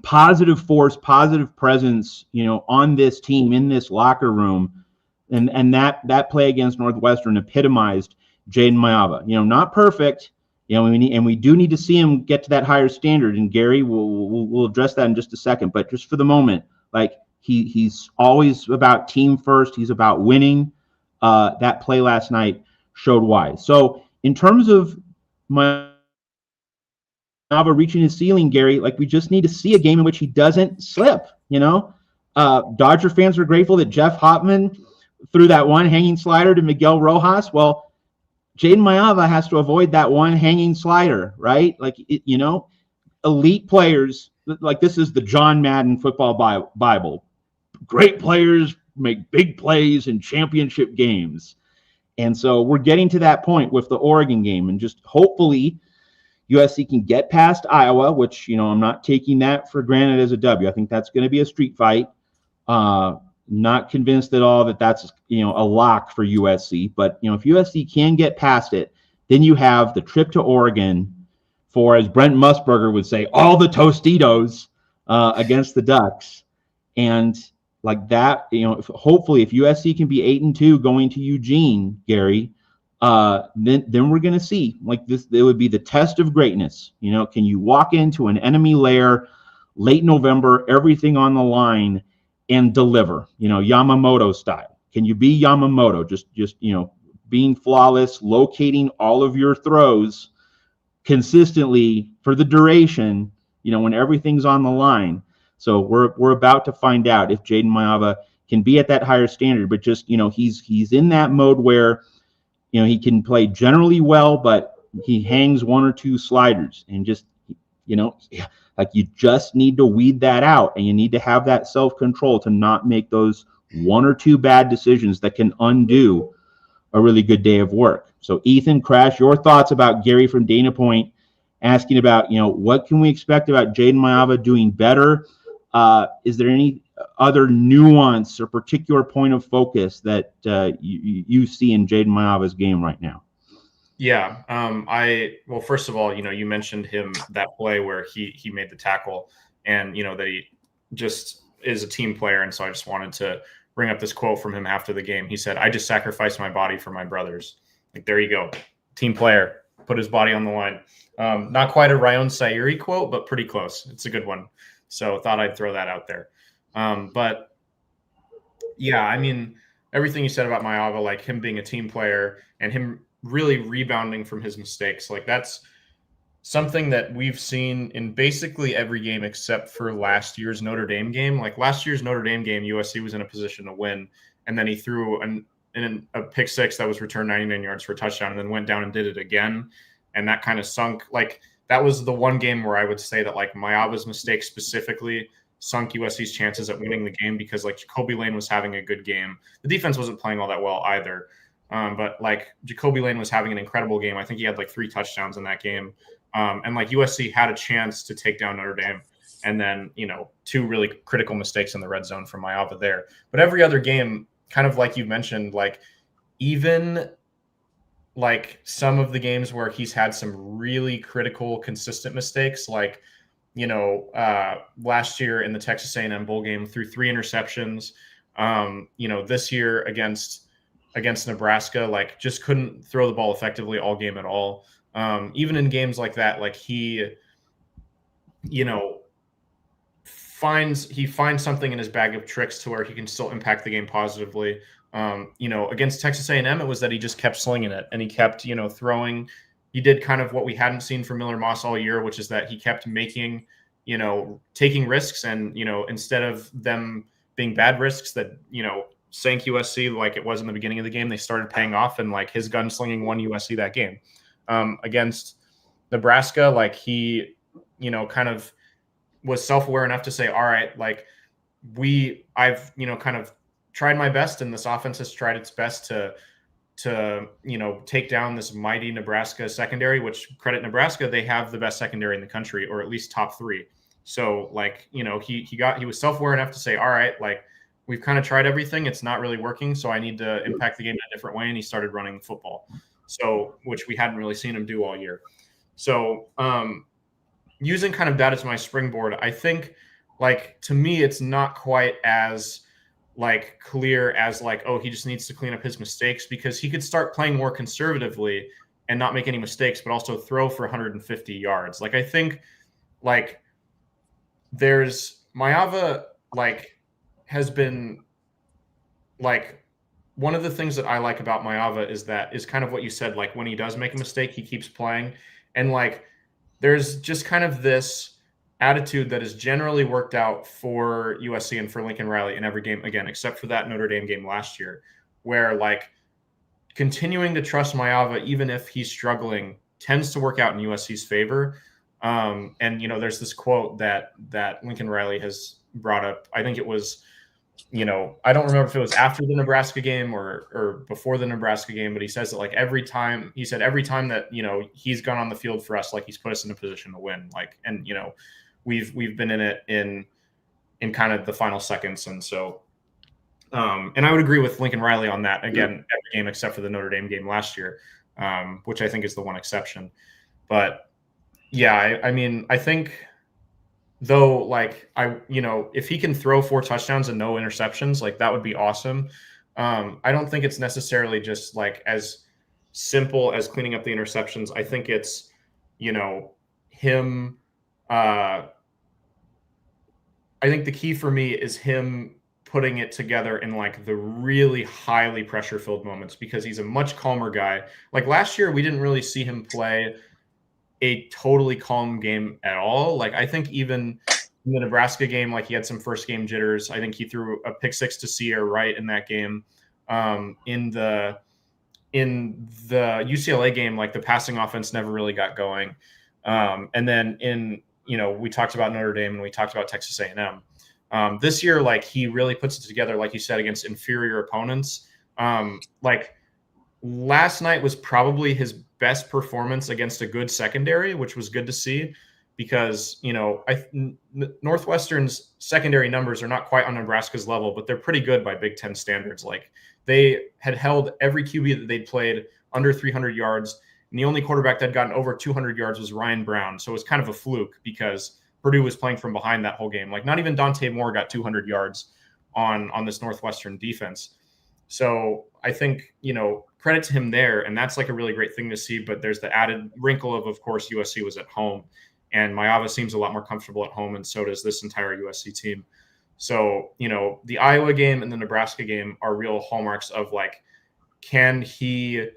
positive force, positive presence, on this team, in this locker room. And that play against Northwestern epitomized Jaden Mayava. Not perfect, and we do need to see him get to that higher standard. And Gary, we'll address that in just a second. But just for the moment, like, he's always about team first. He's about winning. That play last night showed why. So in terms of Mayava reaching his ceiling, Gary, like, we just need to see a game in which he doesn't slip. Dodger fans are grateful that Jeff Hopman threw that one hanging slider to Miguel Rojas. Well, Jaden Mayava has to avoid that one hanging slider, right? Like, elite players, like, this is the John Madden football Bible. Great players make big plays in championship games. And so we're getting to that point with the Oregon game, and just hopefully USC can get past Iowa, which, I'm not taking that for granted as a W. I think that's going to be a street fight. Not convinced at all that that's, a lock for USC. But, if USC can get past it, then you have the trip to Oregon for, as Brent Musburger would say, all the Tostitos against the Ducks. And like that, hopefully if USC can be 8-2 going to Eugene, Gary, then we're going to see, like, this, it would be the test of greatness. Can you walk into an enemy lair late November, everything on the line, and deliver, Yamamoto style? Can you be Yamamoto, just being flawless, locating all of your throws consistently for the duration, when everything's on the line? So we're about to find out if Jaden Mayava can be at that higher standard, but just, he's in that mode where, he can play generally well, but he hangs one or two sliders, and just, like, you just need to weed that out, and you need to have that self-control to not make those one or two bad decisions that can undo a really good day of work. So Ethan, Crash, your thoughts about Gary from Dana Point asking about, what can we expect about Jaden Mayava doing better? Is there any other nuance or particular point of focus that you see in Jaden Mayava's game right now? Yeah. Well, first of all, you mentioned that play where he made the tackle, and, that he just is a team player. And so I just wanted to bring up this quote from him after the game. He said, "I just sacrificed my body for my brothers." Like, there you go. Team player, put his body on the line. Not quite a Ryan Sayuri quote, but pretty close. It's a good one. So thought I'd throw that out there. But yeah, I mean, everything you said about Mayava, like him being a team player and him really rebounding from his mistakes, like that's something that we've seen in basically every game except for last year's Notre Dame game. Like last year's Notre Dame game, USC was in a position to win, and then he threw a pick six that was returned 99 yards for a touchdown, and then went down and did it again, and that kind of sunk. Like, that was the one game where I would say that, like, Mayava's mistake specifically sunk USC's chances at winning the game, because, like, Jacoby Lane was having a good game. The defense wasn't playing all that well either. But, like, Jacoby Lane was having an incredible game. I think he had, like, 3 touchdowns in that game. And, like, USC had a chance to take down Notre Dame. and then, 2 really critical mistakes in the red zone from Maava there. But every other game, kind of like you mentioned, like even like some of the games where he's had some really critical, consistent mistakes, like, last year in the Texas A&M bowl game threw 3 interceptions. This year against Nebraska, like just couldn't throw the ball effectively all game at all. Even in games like that, like he finds something in his bag of tricks to where he can still impact the game positively. Against Texas A&M, it was that he just kept slinging it and he kept, throwing. He did kind of what we hadn't seen from Miller Moss all year, which is that he kept making, taking risks, and, instead of them being bad risks that, sank USC like it was in the beginning of the game, they started paying off, and like his gunslinging won USC that game. Against Nebraska, like he, kind of was self-aware enough to say, all right, like I've, kind of tried my best, and this offense has tried its best to take down this mighty Nebraska secondary, which, credit Nebraska, they have the best secondary in the country, or at least top 3. So like, he was self-aware enough to say, all right, like we've kind of tried everything. It's not really working. So I need to impact the game in a different way. And he started running the football. So, which we hadn't really seen him do all year. So, using kind of that as my springboard, I think, like, to me, it's not quite as like clear as like, oh, he just needs to clean up his mistakes, because he could start playing more conservatively and not make any mistakes, but also throw for 150 yards. Like, I think like there's Maava, like, has been like, one of the things that I like about Maava is kind of what you said, like when he does make a mistake, he keeps playing. And like, there's just kind of this attitude that has generally worked out for USC and for Lincoln Riley in every game, again, except for that Notre Dame game last year, where like continuing to trust Maava, even if he's struggling, tends to work out in USC's favor. And, there's this quote that Lincoln Riley has brought up. I think it was, I don't remember if it was after the Nebraska game or before the Nebraska game, but he says that like every time that, he's gone on the field for us, like he's put us in a position to win. Like, and, we've been in it in kind of the final seconds. And so, and I would agree with Lincoln Riley on that, again, every game except for the Notre Dame game last year, which I think is the one exception. But yeah, I mean, I think, though, like if he can throw 4 touchdowns and no interceptions, like that would be awesome. I don't think it's necessarily just like as simple as cleaning up the interceptions. I think it's, him. I think the key for me is him putting it together in like the really highly pressure filled moments, because he's a much calmer guy. Like last year, we didn't really see him play a totally calm game at all. Like I think even in the Nebraska game, like he had some first game jitters. I think he threw a pick 6 to Sear right in that game. In the UCLA game, like the passing offense never really got going. And then we talked about Notre Dame and we talked about Texas A&M. This year, like he really puts it together, like you said, against inferior opponents. Like last night was probably his best performance against a good secondary, which was good to see, because, Northwestern's secondary numbers are not quite on Nebraska's level, but they're pretty good by Big Ten standards. Like they had held every QB that they'd played under 300 yards. And the only quarterback that had gotten over 200 yards was Ryan Brown. So it was kind of a fluke because Purdue was playing from behind that whole game. Like not even Dante Moore got 200 yards on this Northwestern defense. So I think, credit to him there. And that's like a really great thing to see. But there's the added wrinkle of course, USC was at home. And Maava seems a lot more comfortable at home. And so does this entire USC team. So, the Iowa game and the Nebraska game are real hallmarks of like, can he,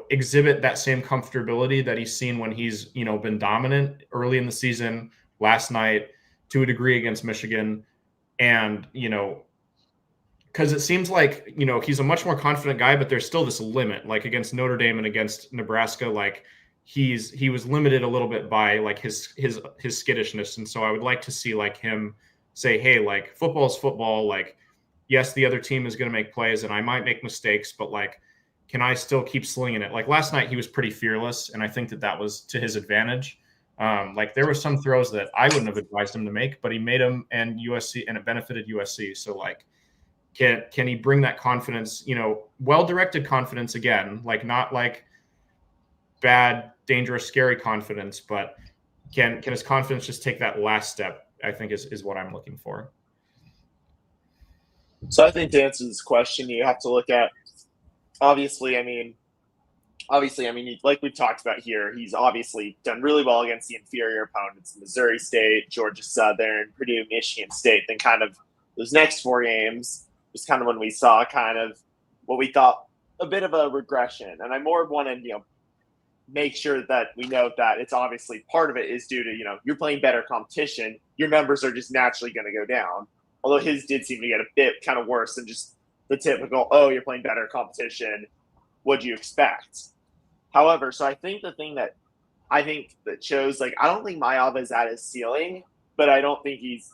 exhibit that same comfortability that he's seen when he's, been dominant early in the season, last night, to a degree against Michigan. And, because it seems like, he's a much more confident guy, but there's still this limit, like against Notre Dame and against Nebraska, like he was limited a little bit by like his skittishness. And so I would like to see like him say, hey, like football's football. Like, yes, the other team is going to make plays and I might make mistakes, but like, can I still keep slinging it? Like last night, he was pretty fearless. And I think that was to his advantage. Like there were some throws that I wouldn't have advised him to make, but he made them, and it benefited USC. So like, can he bring that confidence? Well-directed confidence again, like not like bad, dangerous, scary confidence, but can his confidence just take that last step? I think is what I'm looking for. So I think to answer this question, you have to look at obviously, like we've talked about here, he's obviously done really well against the inferior opponents: Missouri State, Georgia Southern, Purdue, Michigan State. Then kind of those next 4 games was kind of when we saw kind of what we thought a bit of a regression. And I more want to, make sure that we note that it's obviously part of it is due to, you're playing better competition. Your numbers are just naturally going to go down. Although his did seem to get a bit kind of worse than just the typical, oh, you're playing better competition. What'd you expect? However, so I think the thing that shows, like, I don't think Mayava is at his ceiling, but I think he's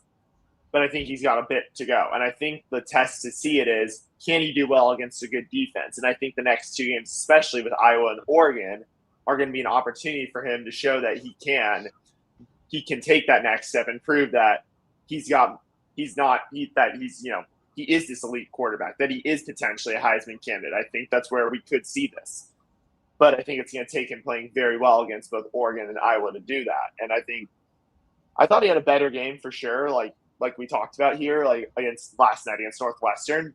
got a bit to go. And I think the test to see it is, can he do well against a good defense? And I think the next 2 games, especially with Iowa and Oregon, are going to be an opportunity for him to show that he can take that next step and prove that he is this elite quarterback, that he is potentially a Heisman candidate. I think that's where we could see this. But I think it's going to take him playing very well against both Oregon and Iowa to do that. And I thought he had a better game for sure, like we talked about here, like last night against Northwestern.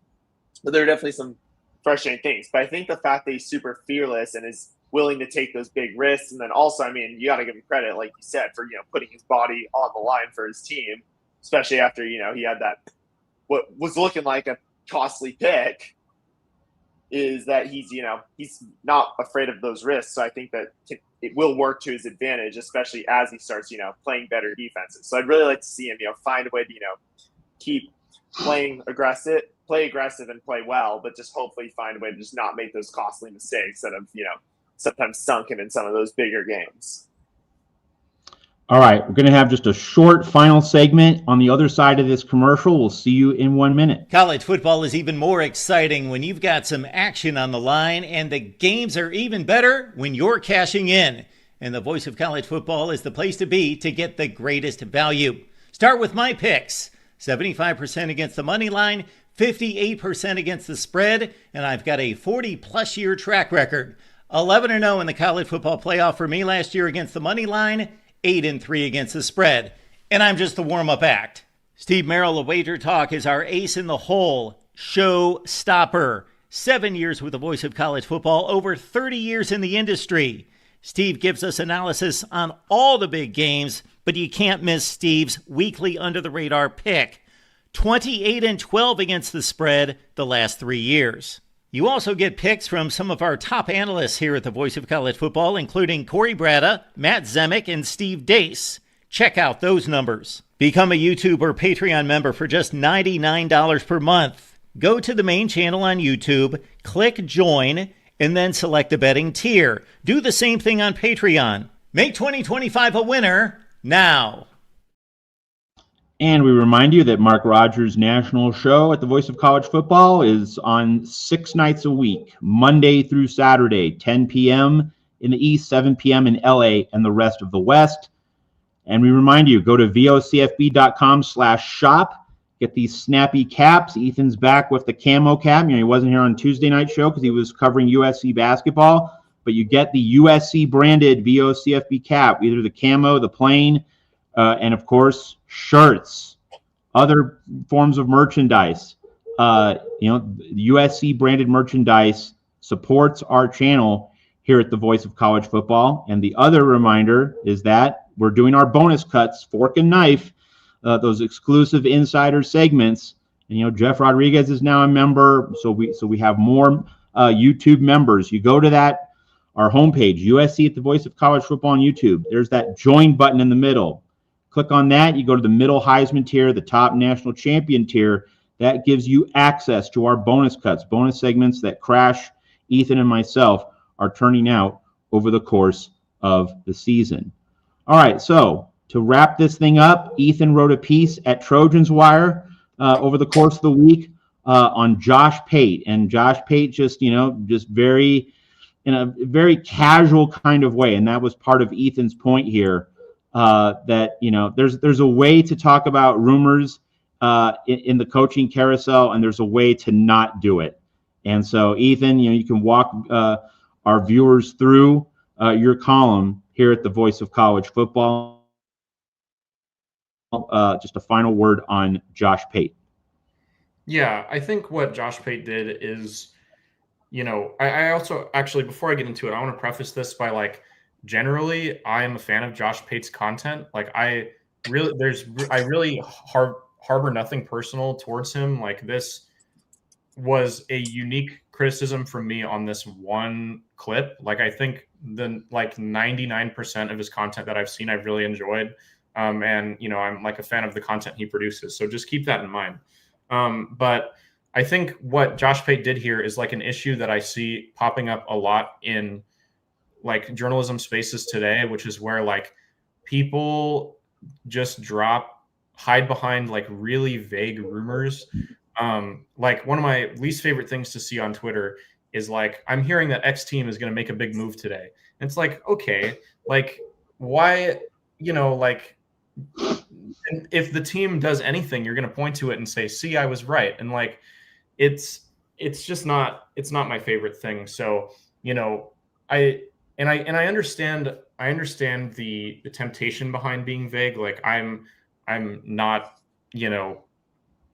But there are definitely some frustrating things. But I think the fact that he's super fearless and is willing to take those big risks, and then also, you got to give him credit, like you said, for putting his body on the line for his team, especially after he had that what was looking like a costly pick. Is that he's not afraid of those risks. So I think that it will work to his advantage, especially as he starts playing better defenses. So I'd really like to see him find a way to keep playing aggressive, play aggressive and play well, but just hopefully find a way to just not make those costly mistakes that have sometimes sunk him in some of those bigger games. All right, we're going to have just a short final segment on the other side of this commercial. We'll see you in 1 minute. College football is even more exciting when you've got some action on the line, and the games are even better when you're cashing in. And the Voice of College Football is the place to be to get the greatest value. Start with my picks: 75% against the money line, 58% against the spread, and I've got a 40-plus year track record. 11-0 in the college football playoff for me last year against the money line, 8-3 against the spread. And I'm just the warm-up act. Steve Merrill of Wager Talk is our ace in the hole, show stopper. 7 years with the Voice of College Football, over 30 years in the industry. Steve gives us analysis on all the big games, but you can't miss Steve's weekly under-the-radar pick. 28-12 against the spread the last 3 years. You also get picks from some of our top analysts here at the Voice of College Football, including Corey Bratta, Matt Zemek, and Steve Dace. Check out those numbers. Become a YouTube or Patreon member for just $99 per month. Go to the main channel on YouTube, click join, and then select the betting tier. Do the same thing on Patreon. Make 2025 a winner now. And we remind you that Mark Rogers' national show at the Voice of College Football is on 6 nights a week, Monday through Saturday, 10 p.m. in the East, 7 p.m. in LA, and the rest of the West. And we remind you, go to vocfb.com/shop, get these snappy caps. Ethan's back with the camo cap. He wasn't here on Tuesday night show because he was covering USC basketball, but you get the USC branded VOCFB cap, either the camo, the plain, and of course, shirts, other forms of merchandise. USC branded merchandise supports our channel here at the Voice of College Football. And the other reminder is that we're doing our bonus cuts, fork and knife, those exclusive insider segments. And Jeff Rodriguez is now a member, so we have more YouTube members. You go to our homepage, USC at the Voice of College Football on YouTube. There's that join button in the middle. Click on that. You go to the middle Heisman tier, the top national champion tier. That gives you access to our bonus cuts, bonus segments that Crash, Ethan, and myself are turning out over the course of the season. All right, so to wrap this thing up, Ethan wrote a piece at Trojans Wire over the course of the week on Josh Pate. And Josh Pate just very, in a very casual kind of way. And that was part of Ethan's point here. that there's a way to talk about rumors in the coaching carousel, and there's a way to not do it. And so, Ethan, you can walk our viewers through your column here at the Voice of College Football. Just a final word on Josh Pate. Yeah, I think what Josh Pate did is, I also actually, before I get into it, I want to preface this by generally, I am a fan of Josh Pate's content. I really harbor nothing personal towards him. This was a unique criticism from me on this one clip. I think the 99% of his content that I've seen, I've really enjoyed. And I'm a fan of the content he produces. So just keep that in mind. But I think what Josh Pate did here is an issue that I see popping up a lot in journalism spaces today, which is where people just hide behind really vague rumors. One of my least favorite things to see on Twitter is I'm hearing that X team is going to make a big move today. And it's okay, why, and if the team does anything, you're going to point to it and say, see, I was right. And it's just not, it's not my favorite thing. So, I understand the temptation behind being vague. I'm not,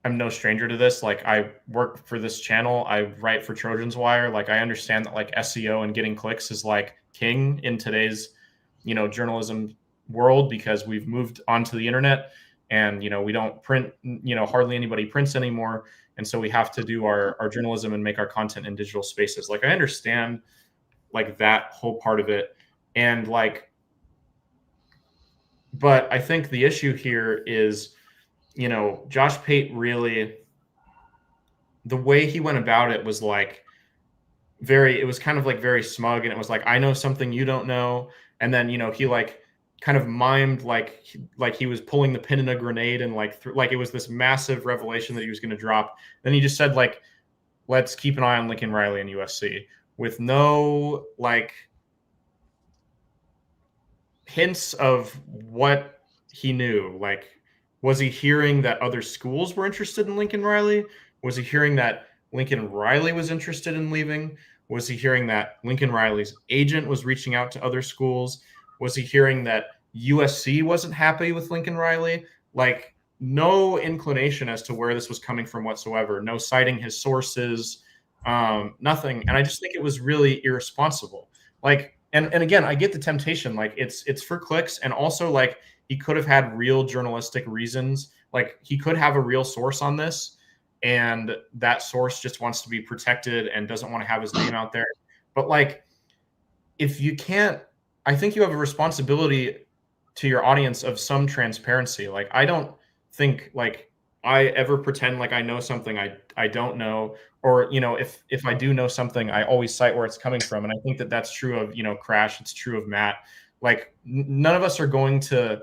I'm no stranger to this. I work for this channel. I write for Trojans Wire. I understand that SEO and getting clicks is king in today's, journalism world, because we've moved onto the internet and, we don't print, hardly anybody prints anymore. And so we have to do our journalism and make our content in digital spaces. I understand that whole part of it. And but I think the issue here is, Josh Pate really, the way he went about it was it was kind of very smug. And it was I know something you don't know. And then, he kind of mimed he was pulling the pin in a grenade, and it was this massive revelation that he was going to drop. Then he just said let's keep an eye on Lincoln Riley and USC, with no hints of what he knew. Was he hearing that other schools were interested in Lincoln Riley? Was he hearing that Lincoln Riley was interested in leaving? Was he hearing that Lincoln Riley's agent was reaching out to other schools? Was he hearing that USC wasn't happy with Lincoln Riley? No inclination as to where this was coming from whatsoever. No citing his sources, nothing. And I just think it was really irresponsible. And again, I get the temptation. It's for clicks, and also he could have had real journalistic reasons. He could have a real source on this, and that source just wants to be protected and doesn't want to have his name out there. But if you can't, I think you have a responsibility to your audience of some transparency. I don't think I ever pretend I know something I don't know, or if I do know something, I always cite where it's coming from. And I think that that's true of Crash. It's true of Matt. None of us are going to,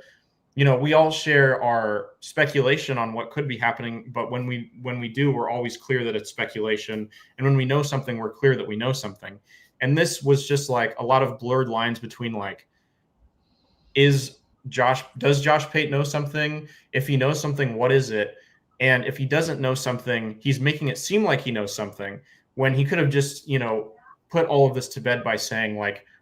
we all share our speculation on what could be happening, but when we do, we're always clear that it's speculation. And when we know something, we're clear that we know something. And this was just a lot of blurred lines between does Josh Pate know something? If he knows something, what is it? And if he doesn't know something, he's making it seem like he knows something, when he could have just, put all of this to bed by saying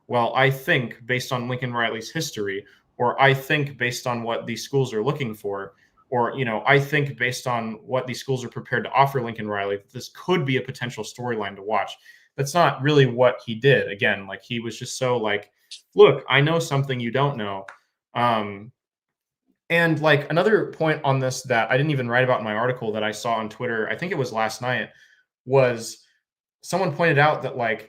well, I think based on Lincoln Riley's history, or I think based on what these schools are looking for, or, I think based on what these schools are prepared to offer Lincoln Riley, this could be a potential storyline to watch. That's not really what he did. Again, he was just so look, I know something you don't know. And another point on this that I didn't even write about in my article that I saw on Twitter, I think it was last night, was someone pointed out that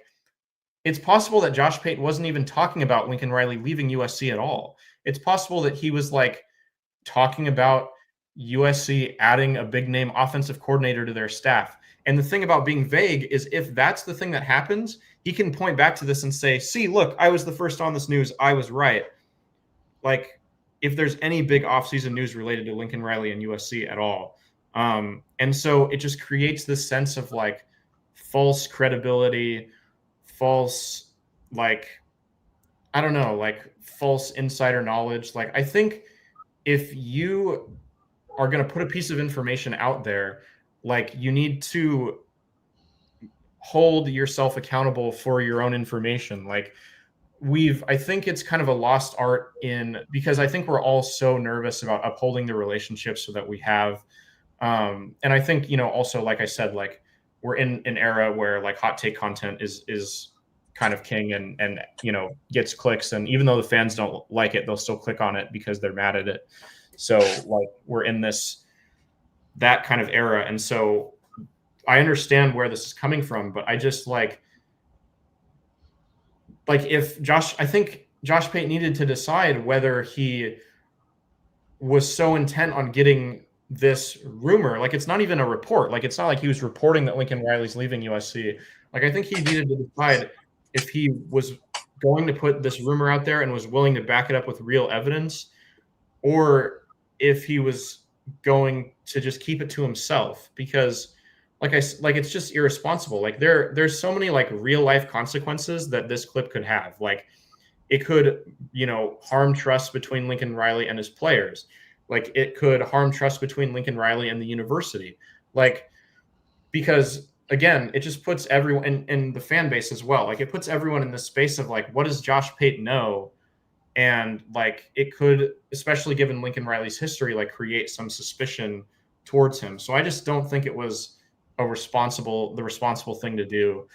it's possible that Josh Pate wasn't even talking about Lincoln Riley leaving USC at all. It's possible that he was talking about USC adding a big name offensive coordinator to their staff. And the thing about being vague is, if that's the thing that happens, he can point back to this and say, see, look, I was the first on this news. I was right. If there's any big offseason news related to Lincoln Riley and USC at all. And so it just creates this sense of false credibility, false I don't know, like false insider knowledge. Like, I think if you are going to put a piece of information out there, like, you need to hold yourself accountable for your own information. Like, I think it's kind of a lost art because I think we're all so nervous about upholding the relationships that we have. And I think, also, like I said, like, we're in an era where like hot take content is kind of king and gets clicks. And even though the fans don't like it, they'll still click on it because they're mad at it. So like, we're in that kind of era. And so I understand where this is coming from, but I just like I think Josh Pate needed to decide whether he was so intent on getting this rumor. Like, it's not even a report. Like, it's not like he was reporting that Lincoln Riley's leaving USC. Like, I think he needed to decide if he was going to put this rumor out there and was willing to back it up with real evidence, or if he was going to just keep it to himself, because it's just irresponsible. Like, there's so many like real life consequences that this clip could have. Like, it could, harm trust between Lincoln Riley and his players. Like, it could harm trust between Lincoln Riley and the university. Like, because again, it just puts everyone in the fan base as well. Like, it puts everyone in this space of like, what does Josh Pate know? And like, it could, especially given Lincoln Riley's history, like create some suspicion towards him. So I just don't think it was the responsible thing to do.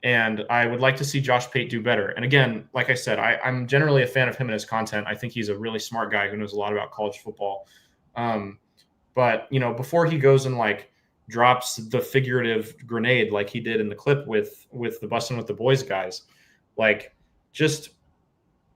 And I would like to see Josh Pate do better. And again, like I said, I'm generally a fan of him and his content. I think he's a really smart guy who knows a lot about college football. But before he goes and like drops the figurative grenade like he did in the clip with the Bussin' with the Boys guys, like, just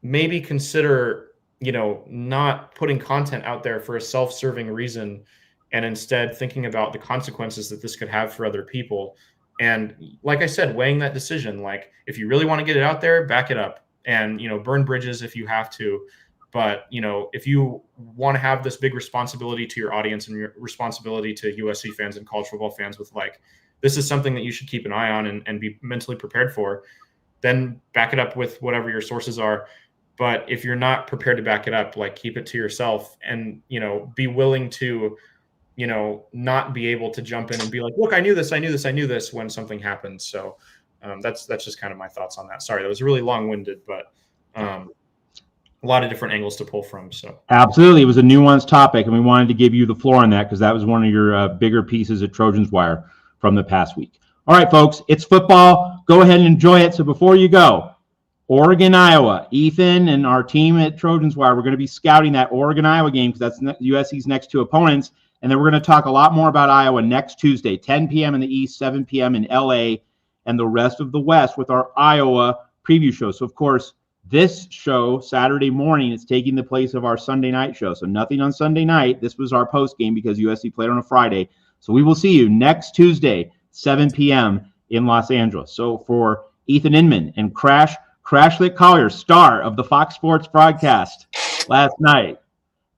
maybe consider, not putting content out there for a self-serving reason, and instead thinking about the consequences that this could have for other people. And like I said, weighing that decision, like, if you really want to get it out there, back it up and, burn bridges if you have to. But, if you want to have this big responsibility to your audience and your responsibility to USC fans and college football fans with like, this is something that you should keep an eye on and be mentally prepared for, then back it up with whatever your sources are. But if you're not prepared to back it up, like, keep it to yourself and, be willing to, not be able to jump in and be like, look, I knew this when something happens. So that's just kind of my thoughts on that. Sorry, that was really long-winded, but a lot of different angles to pull from. So absolutely, it was a nuanced topic, and we wanted to give you the floor on that because that was one of your bigger pieces at Trojans Wire from the past week. All right, folks, it's football. Go ahead and enjoy it. So before you go, Oregon, Iowa. Ethan and our team at Trojans Wire, we're going to be scouting that Oregon-Iowa game because that's USC's next two opponents. And then we're going to talk a lot more about Iowa next Tuesday, 10 p.m. in the East, 7 p.m. in LA, and the rest of the West with our Iowa preview show. So, of course, this show, Saturday morning, is taking the place of our Sunday night show. So nothing on Sunday night. This was our post game because USC played on a Friday. So we will see you next Tuesday, 7 p.m. in Los Angeles. So for Ethan Inman and Crashlit Collier, star of the Fox Sports broadcast last night,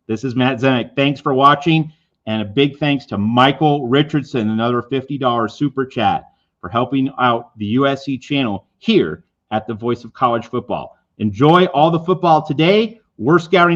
this is Matt Zemek. Thanks for watching. And a big thanks to Michael Richardson, another $50 super chat for helping out the USC channel here at the Voice of College Football. Enjoy all the football today. We're scouting